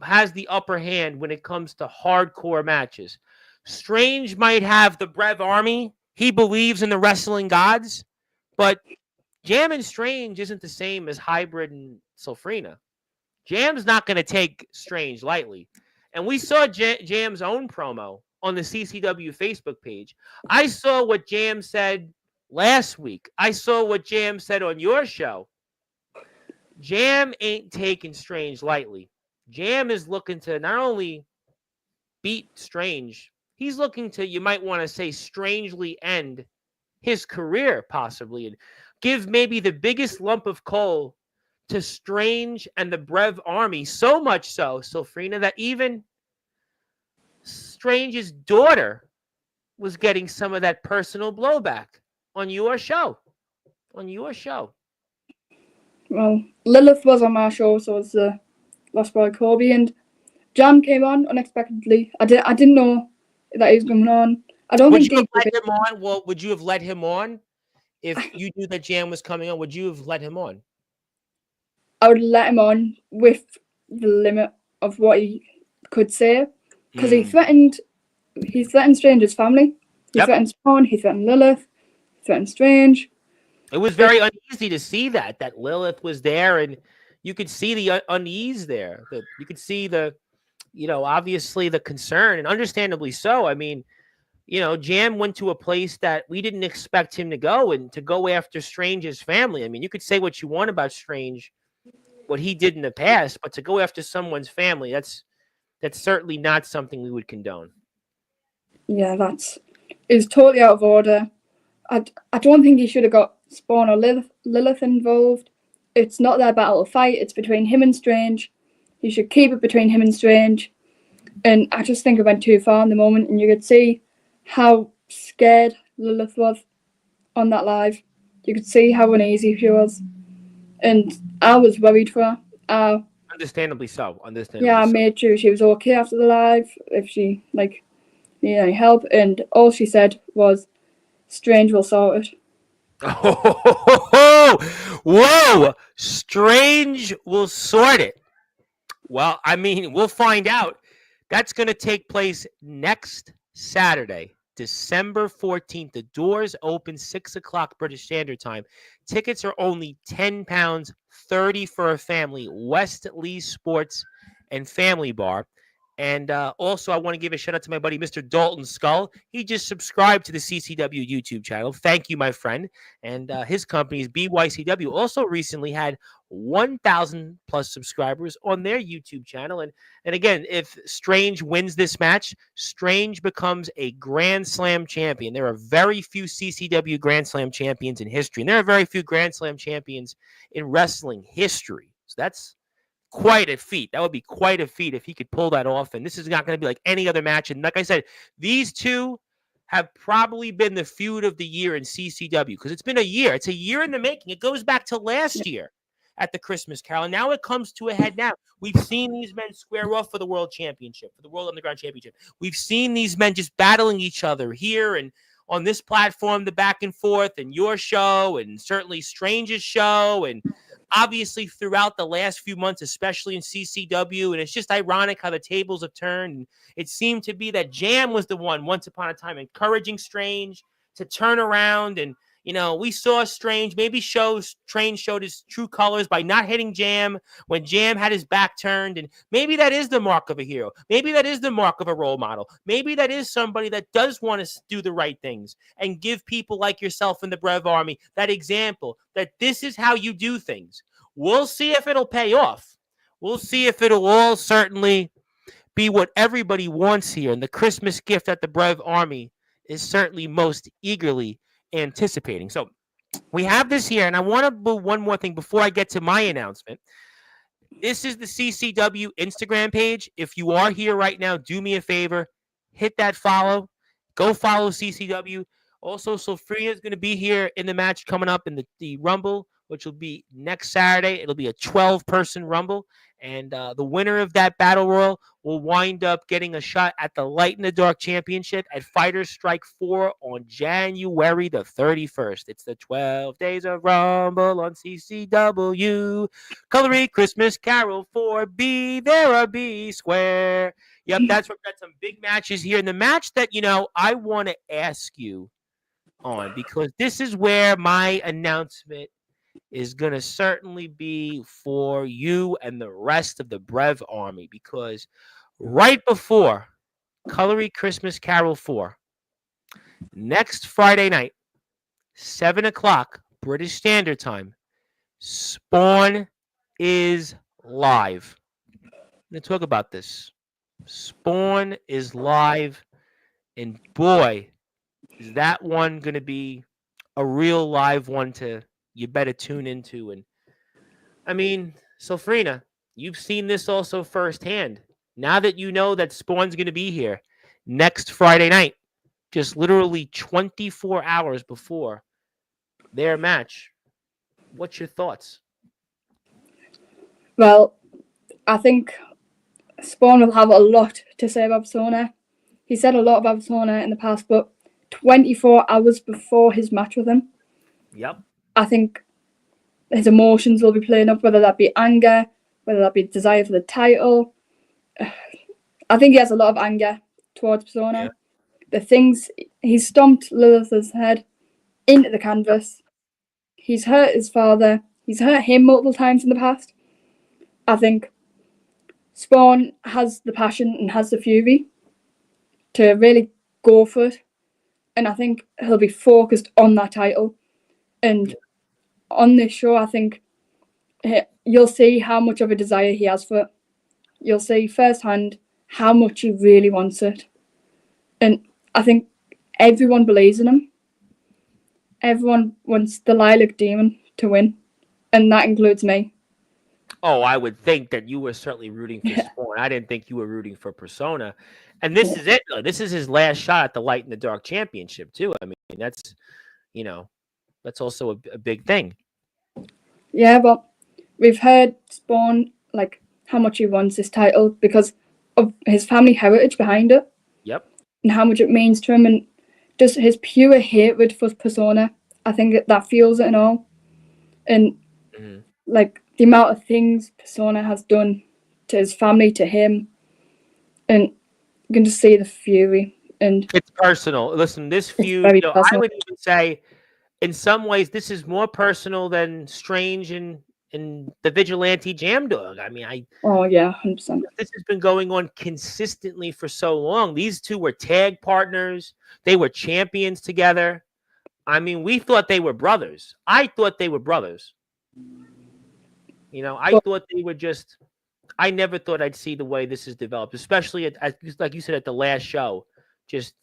has the upper hand when it comes to hardcore matches. Strange might have the Brev Army. He believes in the wrestling gods, but Jam and Strange isn't the same as Hybrid and Sylpherina. Jam's not going to take Strange lightly. And we saw Jam's own promo on the CCW Facebook page. I saw what Jam said last week. I saw what Jam said on your show. Jam ain't taking Strange lightly. Jam is looking to not only beat Strange, he's looking to, you might want to say, strangely end his career, possibly, and give maybe the biggest lump of coal to Strange and the Brev Army. So much so, Sylpherina, that even Strange's daughter was getting some of that personal blowback on your show. Well, Lilith was on my show, so was Lost Boy Kobe, and Jam came on unexpectedly. I didn't know that he was coming on. I don't think. Would you have let him on? Well, would you have let him on if you knew that Jam was coming on? Would you have let him on? I would let him on with the limit of what he could say, because he threatened Strange's family. He Yep. threatened Spawn. He threatened Lilith. He threatened Strange. It was very uneasy to see that Lilith was there, and you could see the unease there. That you could see the, obviously the concern, and understandably so. I mean, Jam went to a place that we didn't expect him to go, and to go after Strange's family. I mean, you could say what you want about Strange, what he did in the past, but to go after someone's family, that's certainly not something we would condone. Yeah, is totally out of order. I don't think he should have got Spawn or Lilith involved. It's not their battle fight. It's between him and Strange. You should keep it between him and Strange. And I just think it went too far in the moment, and you could see how scared Lilith was on that live. You could see how uneasy she was. And I was worried for her. Understandably so. Yeah, I made sure she was okay after the live, if she, needed any help. And all she said was, Strange will sort it. Oh, whoa! Strange will sort it. Well, I mean, we'll find out. That's going to take place next Saturday, December 14th. The doors open 6 o'clock British Standard Time. Tickets are only £10, 30 for a family. West Lee Sports and Family Bar. And also, I want to give a shout out to my buddy, Mr. Dalton Skull. He just subscribed to the CCW YouTube channel. Thank you, my friend. And his company is BYCW. Also recently had 1,000 plus subscribers on their YouTube channel. And again, if Strange wins this match, Strange becomes a Grand Slam champion. There are very few CCW Grand Slam champions in history. And there are very few Grand Slam champions in wrestling history. So that's quite a feat. That would be quite a feat if he could pull that off. And this is not going to be like any other match. And like I said, these two have probably been the feud of the year in CCW because it's been a year. It's a year in the making. It goes back to last year at the Christmas Carol. And now it comes to a head now. We've seen these men square off for the World Championship, for the World Underground Championship. We've seen these men just battling each other here and on this platform, the back and forth, and your show, and certainly Strange's show, and obviously throughout the last few months, especially in CCW. And it's just ironic how the tables have turned. And it seemed to be that Jam was the one once upon a time encouraging Strange to turn around. And, we saw Strange Strange showed his true colors by not hitting Jam when Jam had his back turned. And maybe that is the mark of a hero. Maybe that is the mark of a role model. Maybe that is somebody that does want to do the right things and give people like yourself in the Brev Army that example that this is how you do things. We'll see if it'll pay off. We'll see if it'll all certainly be what everybody wants here. And the Christmas gift that the Brev Army is certainly most eagerly anticipating. So we have this here, and I want to do one more thing before I get to my announcement. This is the CCW Instagram page. If you are here right now, do me a favor, hit that follow. Go follow CCW. Also, Sylpherina is going to be here in the match coming up in the Rumble, which will be next Saturday. It'll be a 12-person Rumble. And the winner of that Battle Royal will wind up getting a shot at the Light in the Dark Championship at Fighters Strike 4 on January the 31st. It's the 12 Days of Rumble on CCW. Coloring Christmas Carol 4B. There are B Square. Yep, that's what got some big matches here. And the match that, I want to ask you on, because this is where my announcement is going to certainly be for you and the rest of the Brev Army, because right before Coloring Christmas Carol 4, next Friday night, 7 o'clock British Standard Time, Spawn is live. I'm going to talk about this. Spawn is live, and boy, is that one going to be a real live one you better tune into. And I mean, Sylpherina, you've seen this also firsthand. Now that you know that Spawn's going to be here next Friday night, just literally 24 hours before their match, what's your thoughts? Well, I think Spawn will have a lot to say about Persona. He said a lot about Persona in the past, but 24 hours before his match with him. Yep. I think his emotions will be playing up, whether that be anger, whether that be desire for the title. I think he has a lot of anger towards Persona. Yeah. The things he's stomped Lilith's head into the canvas. He's hurt his father. He's hurt him multiple times in the past. I think Spawn has the passion and has the fury to really go for it. And I think he'll be focused on that title. And on this show, I think you'll see how much of a desire he has for it. You'll see firsthand how much he really wants it. And I think everyone believes in him. Everyone wants the Lilac Demon to win. And that includes me. Oh, I would think that you were certainly rooting for Spawn. I didn't think you were rooting for Persona. And this is it. This is his last shot at the Light in the Dark Championship, too. I mean, that's, that's also a big thing. Yeah, but we've heard Spawn, like, how much he wants this title because of his family heritage behind it. Yep. And how much it means to him and just his pure hatred for Persona. I think that fuels it and all. And, like, the amount of things Persona has done to his family, to him, and you can just see the fury. And it's personal. Listen, this feud, I would even say, in some ways, this is more personal than Strange and the Vigilante Jam Dog. I mean, oh yeah, 100%. This has been going on consistently for so long. These two were tag partners. They were champions together. I mean, we thought they were brothers. I thought they were brothers. I thought they were just. I never thought I'd see the way this has developed, especially like you said at the last show. Just,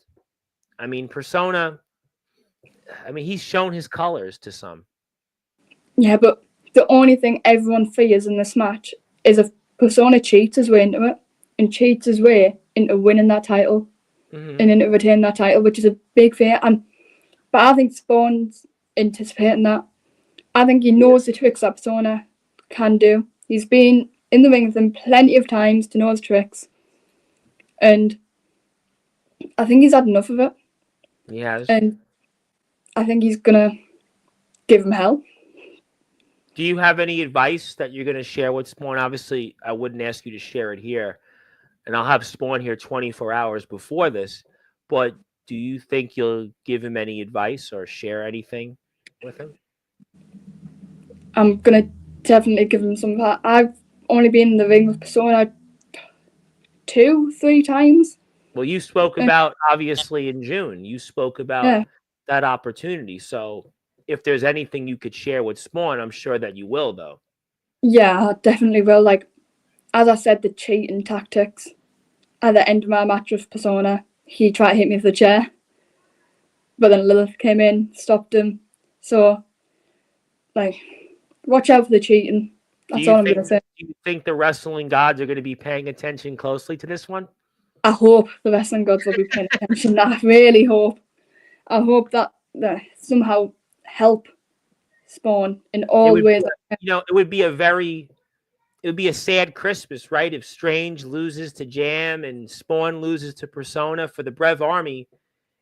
I mean, Persona. I mean, he's shown his colors to some. Yeah, but the only thing everyone fears in this match is if Persona cheats his way into it and cheats his way into winning that title and into retaining that title, which is a big fear. But I think Spawn's anticipating that. I think he knows the tricks that Persona can do. He's been in the ring with him plenty of times to know his tricks. And I think he's had enough of it. He has. And I think he's going to give him hell. Do you have any advice that you're going to share with Spawn? Obviously, I wouldn't ask you to share it here. And I'll have Spawn here 24 hours before this. But do you think you'll give him any advice or share anything with him? I'm going to definitely give him some of that. I've only been in the ring with Persona 2-3 times. Well, you spoke about, obviously, in June. You spoke about that opportunity. So if there's anything you could share with Spawn, I'm sure that you will, though. Yeah, I definitely will. Like, as I said, the cheating tactics. At the end of my match with Persona, he tried to hit me with the chair. But then Lilith came in, stopped him. So, like, watch out for the cheating. That's all I'm going to say. Do you think the wrestling gods are going to be paying attention closely to this one? I hope the wrestling gods will be paying attention. I really hope. I hope that somehow help Spawn in all ways. It would be a sad Christmas, right? If Strange loses to Jam and Spawn loses to Persona for the Brev Army,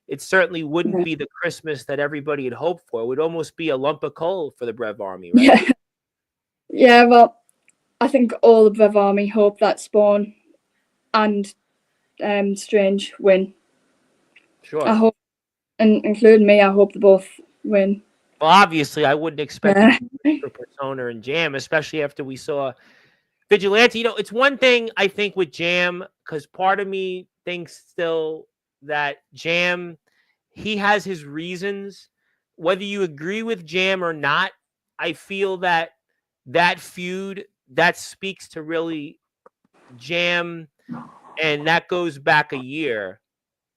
it certainly wouldn't be the Christmas that everybody had hoped for. It would almost be a lump of coal for the Brev Army, right? Yeah. Yeah, well, I think all the Brev Army hope that Spawn and Strange win. Sure. I hope, and including me, I hope they both win. Well, obviously, I wouldn't expect for Persona and Jam, especially after we saw Vigilante. It's one thing I think with Jam, because part of me thinks still that Jam, he has his reasons. Whether you agree with Jam or not, I feel that feud, that speaks to really Jam, and that goes back a year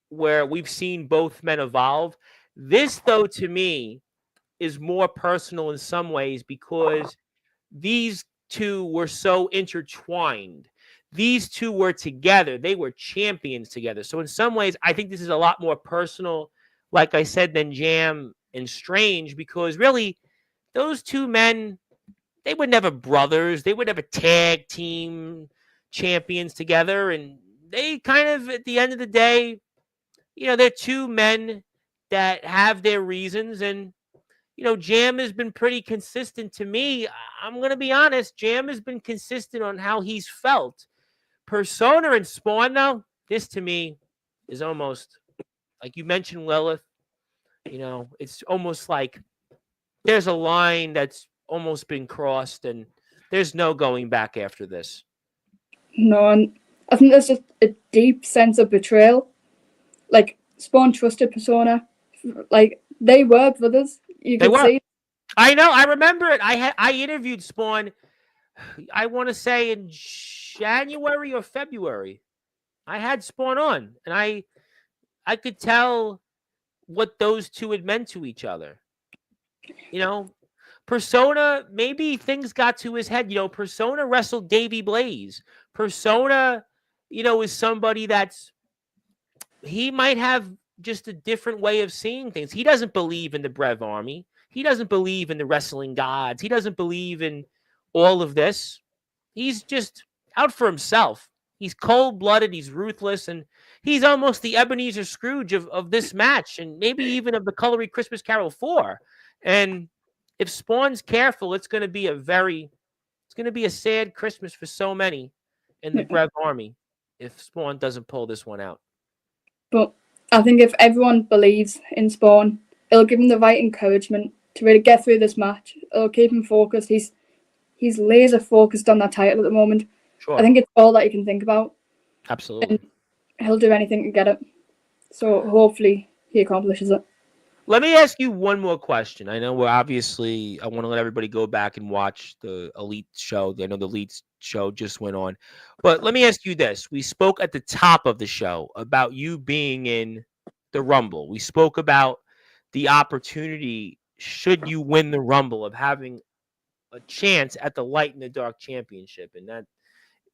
where we've seen both men evolve. This, though, to me, is more personal in some ways because these two were so intertwined. These two were together. They were champions together. So in some ways, I think this is a lot more personal, like I said, than Jam and Strange, because really those two men, they were never brothers. They were never tag team champions together. And they kind of, at the end of the day, they're two men that have their reasons. And, Jam has been pretty consistent to me. I'm going to be honest. Jam has been consistent on how he's felt. Persona and Spawn, though, this to me is almost like you mentioned Lilith. It's almost like there's a line that's almost been crossed, and there's no going back after this. No, and I think there's just a deep sense of betrayal. Like, Spawn trusted Persona. Like, they were brothers. You could see. I know. I remember it. I interviewed Spawn, I want to say in January or February. I had Spawn on, and I could tell what those two had meant to each other. Persona, maybe things got to his head. Persona wrestled Davey Blaze. Persona, is somebody he might have just a different way of seeing things. He doesn't believe in the Brev Army. He doesn't believe in the wrestling gods. He doesn't believe in all of this. He's just out for himself. He's cold-blooded. He's ruthless. And he's almost the Ebenezer Scrooge of this match, and maybe even of the Colory Christmas Carol 4. And if Spawn's careful, it's going to be a sad Christmas for so many in the Brev Army if Spawn doesn't pull this one out. But I think if everyone believes in Spawn, it'll give him the right encouragement to really get through this match. It'll keep him focused. He's laser focused on that title at the moment. Sure. I think it's all that he can think about. Absolutely. And he'll do anything to get it. So hopefully he accomplishes it. Let me ask you one more question. I know I want to let everybody go back and watch the Elite show. I know the Elite show just went on. But let me ask you this. We spoke at the top of the show about you being in the Rumble. We spoke about the opportunity, should you win the Rumble, of having a chance at the Light in the Dark Championship. And that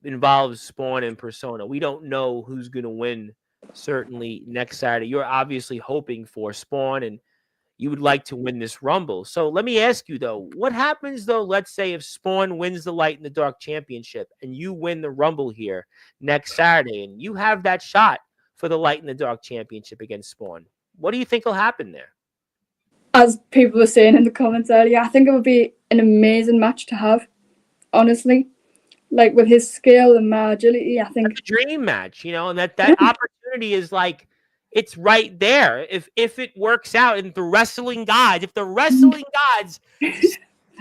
involves Spawn and Persona. We don't know who's going to win, certainly next Saturday. You're obviously hoping for Spawn, and you would like to win this Rumble. So let me ask you, though, what happens, though, let's say if Spawn wins the Light in the Dark Championship and you win the Rumble here next Saturday, and you have that shot for the Light in the Dark Championship against Spawn? What do you think will happen there? As people were saying in the comments earlier, I think it would be an amazing match to have, honestly. Like, with his skill and my agility, I think... That's a dream match, and that opportunity is like, it's right there. If it works out, and if the wrestling gods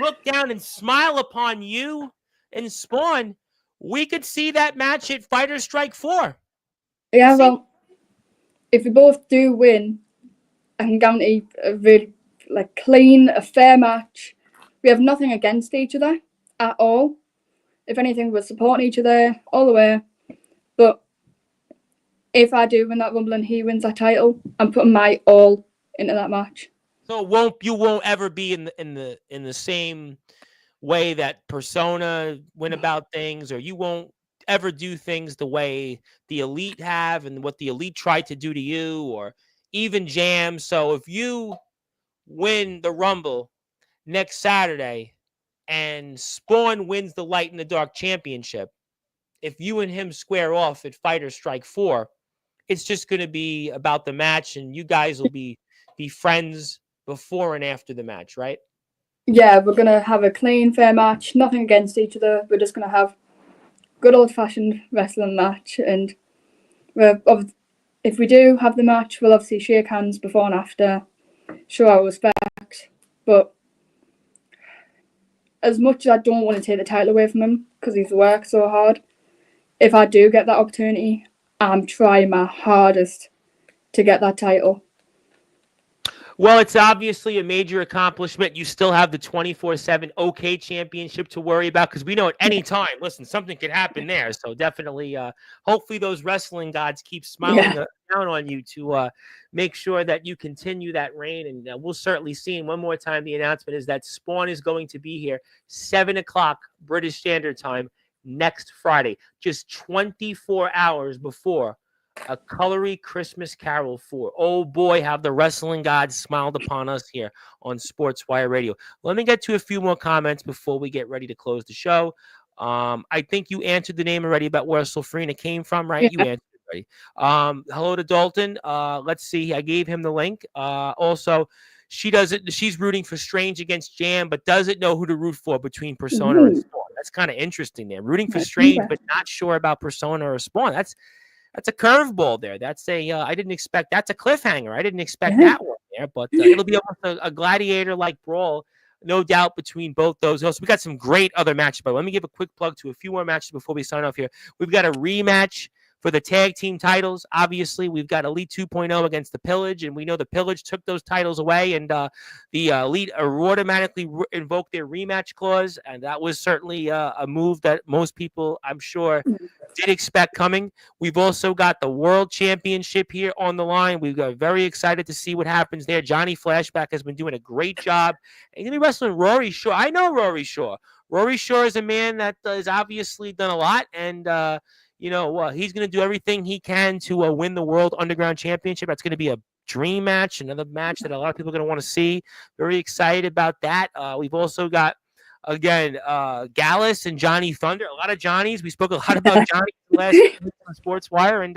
look down and smile upon you and Spawn, we could see that match at Fighter Strike 4. Yeah, well, if we both do win, I can guarantee a really clean, a fair match. We have nothing against each other at all. If anything, we're supporting each other all the way. But if I do win that Rumble and he wins that title, I'm putting my all into that match. So you won't ever be in the same way that Persona went about things, or you won't ever do things the way the Elite have and what the Elite tried to do to you, or even Jam. So if you win the Rumble next Saturday and Spawn wins the Light in the Dark Championship, if you and him square off at Fighter Strike 4, it's just going to be about the match, and you guys will be friends before and after the match, right? Yeah, we're going to have a clean, fair match, nothing against each other. We're just going to have good old-fashioned wrestling match, and if we do have the match, we'll obviously shake hands before and after, show our respect. But as much as I don't want to take the title away from him because he's worked so hard, if I do get that opportunity, I'm trying my hardest to get that title. Well, it's obviously a major accomplishment. You still have the 24/7 OK Championship to worry about, because we know at any time, listen, something could happen there. So definitely, hopefully those wrestling gods keep smiling down on you to make sure that you continue that reign. And we'll certainly see. And one more time, the announcement is that Spawn is going to be here 7 o'clock British Standard Time next Friday, just 24 hours before a Colory Christmas Carol 4. Oh boy, have the wrestling gods smiled upon us here on Sportswire Radio. Let me get to a few more comments before we get ready to close the show. I think you answered the name already about where Sylpherina came from, right? Yeah. You answered already. Hello to Dalton. Let's see. I gave him the link. Also, she's rooting for Strange against Jam, but doesn't know who to root for between Persona and Spawn. That's kind of interesting there. Rooting for Strange, but not sure about Persona or Spawn. That's a curveball there. That's I didn't expect. That's a cliffhanger. I didn't expect that one there, but it'll be almost a gladiator-like brawl, no doubt, between both those hosts. We got some great other matches, but let me give a quick plug to a few more matches before we sign off here. We've got a rematch for the tag team titles. Obviously, we've got Elite 2.0 against the Pillage, and we know the Pillage took those titles away, and the Elite automatically invoked their rematch clause, and that was certainly a move that most people, I'm sure, did expect coming. We've also got the World Championship here on the line. We've got very excited to see what happens there. Johnny Flashback has been doing a great job. He's going to be wrestling Rory Shaw. I know Rory Shaw. Rory Shaw is a man that has obviously done a lot, and he's going to do everything he can to win the World Underground Championship. That's going to be a dream match, another match that a lot of people are going to want to see. Very excited about that. We've also got, again, Gallus and Johnny Thunder. A lot of Johnnies. We spoke a lot about Johnny last week on Sportswire, and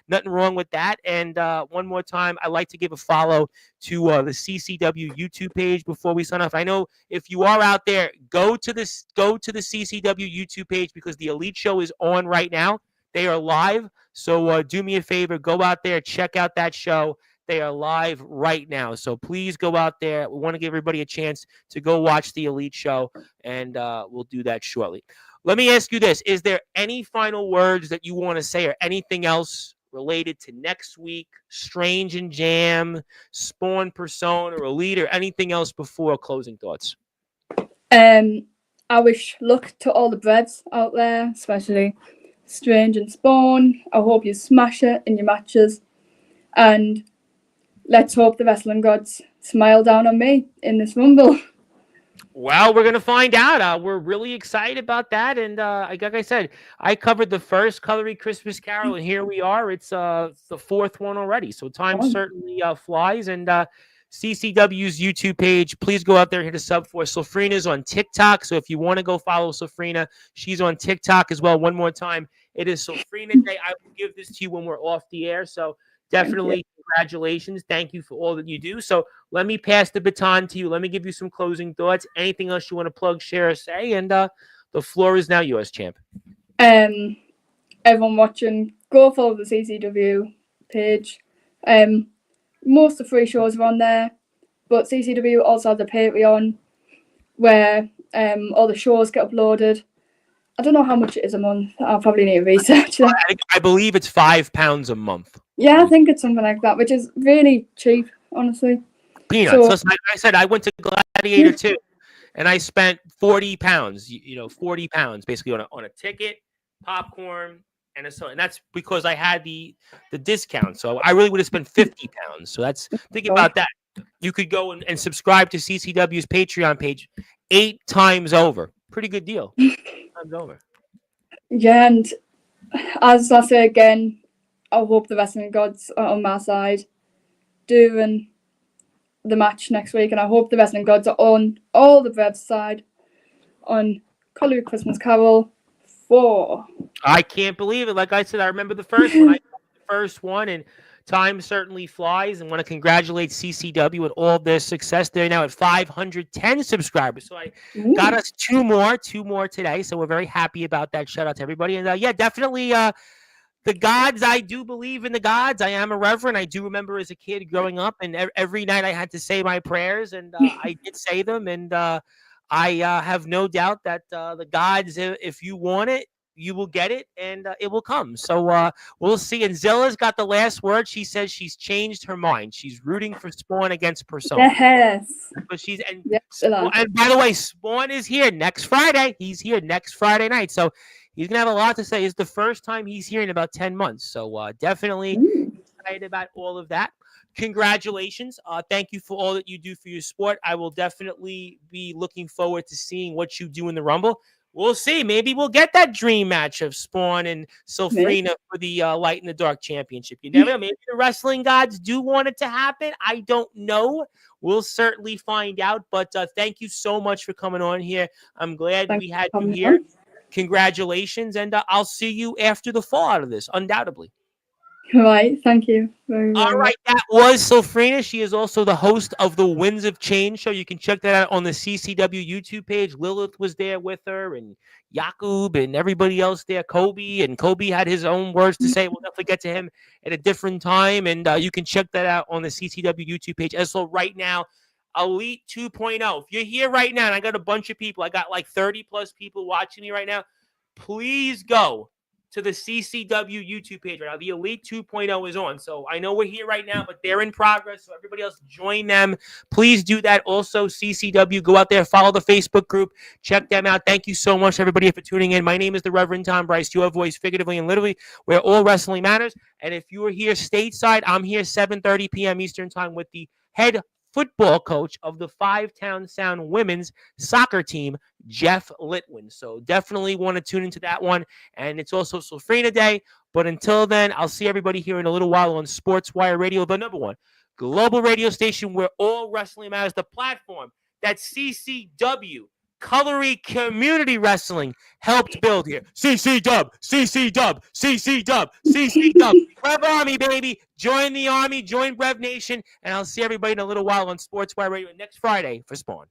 nothing wrong with that. And one more time, I'd like to give a follow to the CCW YouTube page before we sign off. I know if you are out there, go to the CCW YouTube page, because the Elite Show is on right now. They are live. So do me a favor, go out there, check out that show. They are live right now. So please go out there. We want to give everybody a chance to go watch the Elite Show, and we'll do that shortly. Let me ask you this. Is there any final words that you want to say, or anything else related to next week, Strange and Jam, Spawn, Persona, or Elite, or anything else before closing thoughts? I wish luck to all the Breds out there, especially Strange and Spawn. I hope you smash it in your matches. And let's hope the wrestling gods smile down on me in this Rumble. Well, we're going to find out. We're really excited about that. And like I said, I covered the first Colory Christmas Carol, and here we are. It's the fourth one already. So time certainly flies. And CCW's YouTube page, please go out there and hit a sub for. Sylpherina's on TikTok. So if you want to go follow Sylpherina, she's on TikTok as well. One more time, it is Sylpherina Day. I will give this to you when we're off the air. So definitely congratulations. Thank you for all that you do. So let me pass the baton to you. Let me give you some closing thoughts. Anything else you want to plug, share, or say? And the floor is now yours, champ. Everyone watching, go follow the CCW page. Most of the free shows are on there, but CCW also has a Patreon where all the shows get uploaded. I don't know how much it is a month. I'll probably need to research that. I believe it's £5 a month. Yeah, I think it's something like that, which is really cheap, honestly. Peanuts. So, listen, like I said, I went to Gladiator too, and I spent £40. £40 basically on a ticket, popcorn, and and that's because I had the discount. So I really would have spent £50. So think about that. You could go and subscribe to CCW's Patreon page 8 times over. Pretty good deal. 8 times over. Yeah, and as I say again, I hope the wrestling gods are on my side during the match next week, and I hope the wrestling gods are on all the Breds' side on Colory Christmas Carol 4. I can't believe it. Like I said, I remember the first one. And time certainly flies, and want to congratulate CCW with all their success. They're now at 510 subscribers. So I got us two more today. So we're very happy about that. Shout out to everybody. And definitely the gods. I do believe in the gods. I am a reverend. I do remember as a kid growing up, and every night I had to say my prayers, and I did say them. And I have no doubt that the gods, if you want it, you will get it, and it will come. So we'll see. And Zilla's got the last word. She says she's changed her mind. She's rooting for Spawn against Persona. Yes. But and by the way, Spawn is here next Friday. He's here next Friday night. So he's going to have a lot to say. It's the first time he's here in about 10 months. So definitely excited about all of that. Congratulations. Thank you for all that you do for your sport. I will definitely be looking forward to seeing what you do in the Rumble. We'll see. Maybe we'll get that dream match of Spawn and Sylpherina for the Light in the Dark Championship. You never know. Maybe the wrestling gods do want it to happen. I don't know. We'll certainly find out. But thank you so much for coming on here. I'm glad we had you here. Congratulations. And I'll see you after the fall out of this, undoubtedly. Right. Thank you very, All very much. right, that was Sylpherina. She is also the host of the Winds of Change show. You can check that out on the CCW YouTube page. Lilith was there with her, and Yakub, and everybody else there. Kobe had his own words to say. We'll definitely get to him at a different time, and you can check that out on the CCW YouTube page. And so right now, Elite 2.0. If you're here right now, and I got a bunch of people, I got like 30 plus people watching me right now, please go to the CCW YouTube page right now. The Elite 2.0 is on. So I know we're here right now, but they're in progress. So everybody else, join them. Please do that. Also, CCW, go out there, follow the Facebook group, check them out. Thank you so much, everybody, for tuning in. My name is the Reverend Tom Bryce, your voice, figuratively and literally, where all wrestling matters. And if you are here stateside, I'm here 7:30 p.m. Eastern Time with the head football coach of the Five Town Sound women's soccer team, Jeff Litwin. So definitely want to tune into that one. And it's also Sylpherina Day. But until then, I'll see everybody here in a little while on Sportswire Radio, the number one global radio station where all wrestling matters, the platform that CCW, Colory Community Wrestling, helped build here. CC Dub, CC Dub, CC Dub, CC Dub. Rev Army, baby. Join the Army, join Rev Nation, and I'll see everybody in a little while on Sportswire Radio next Friday for Spawn.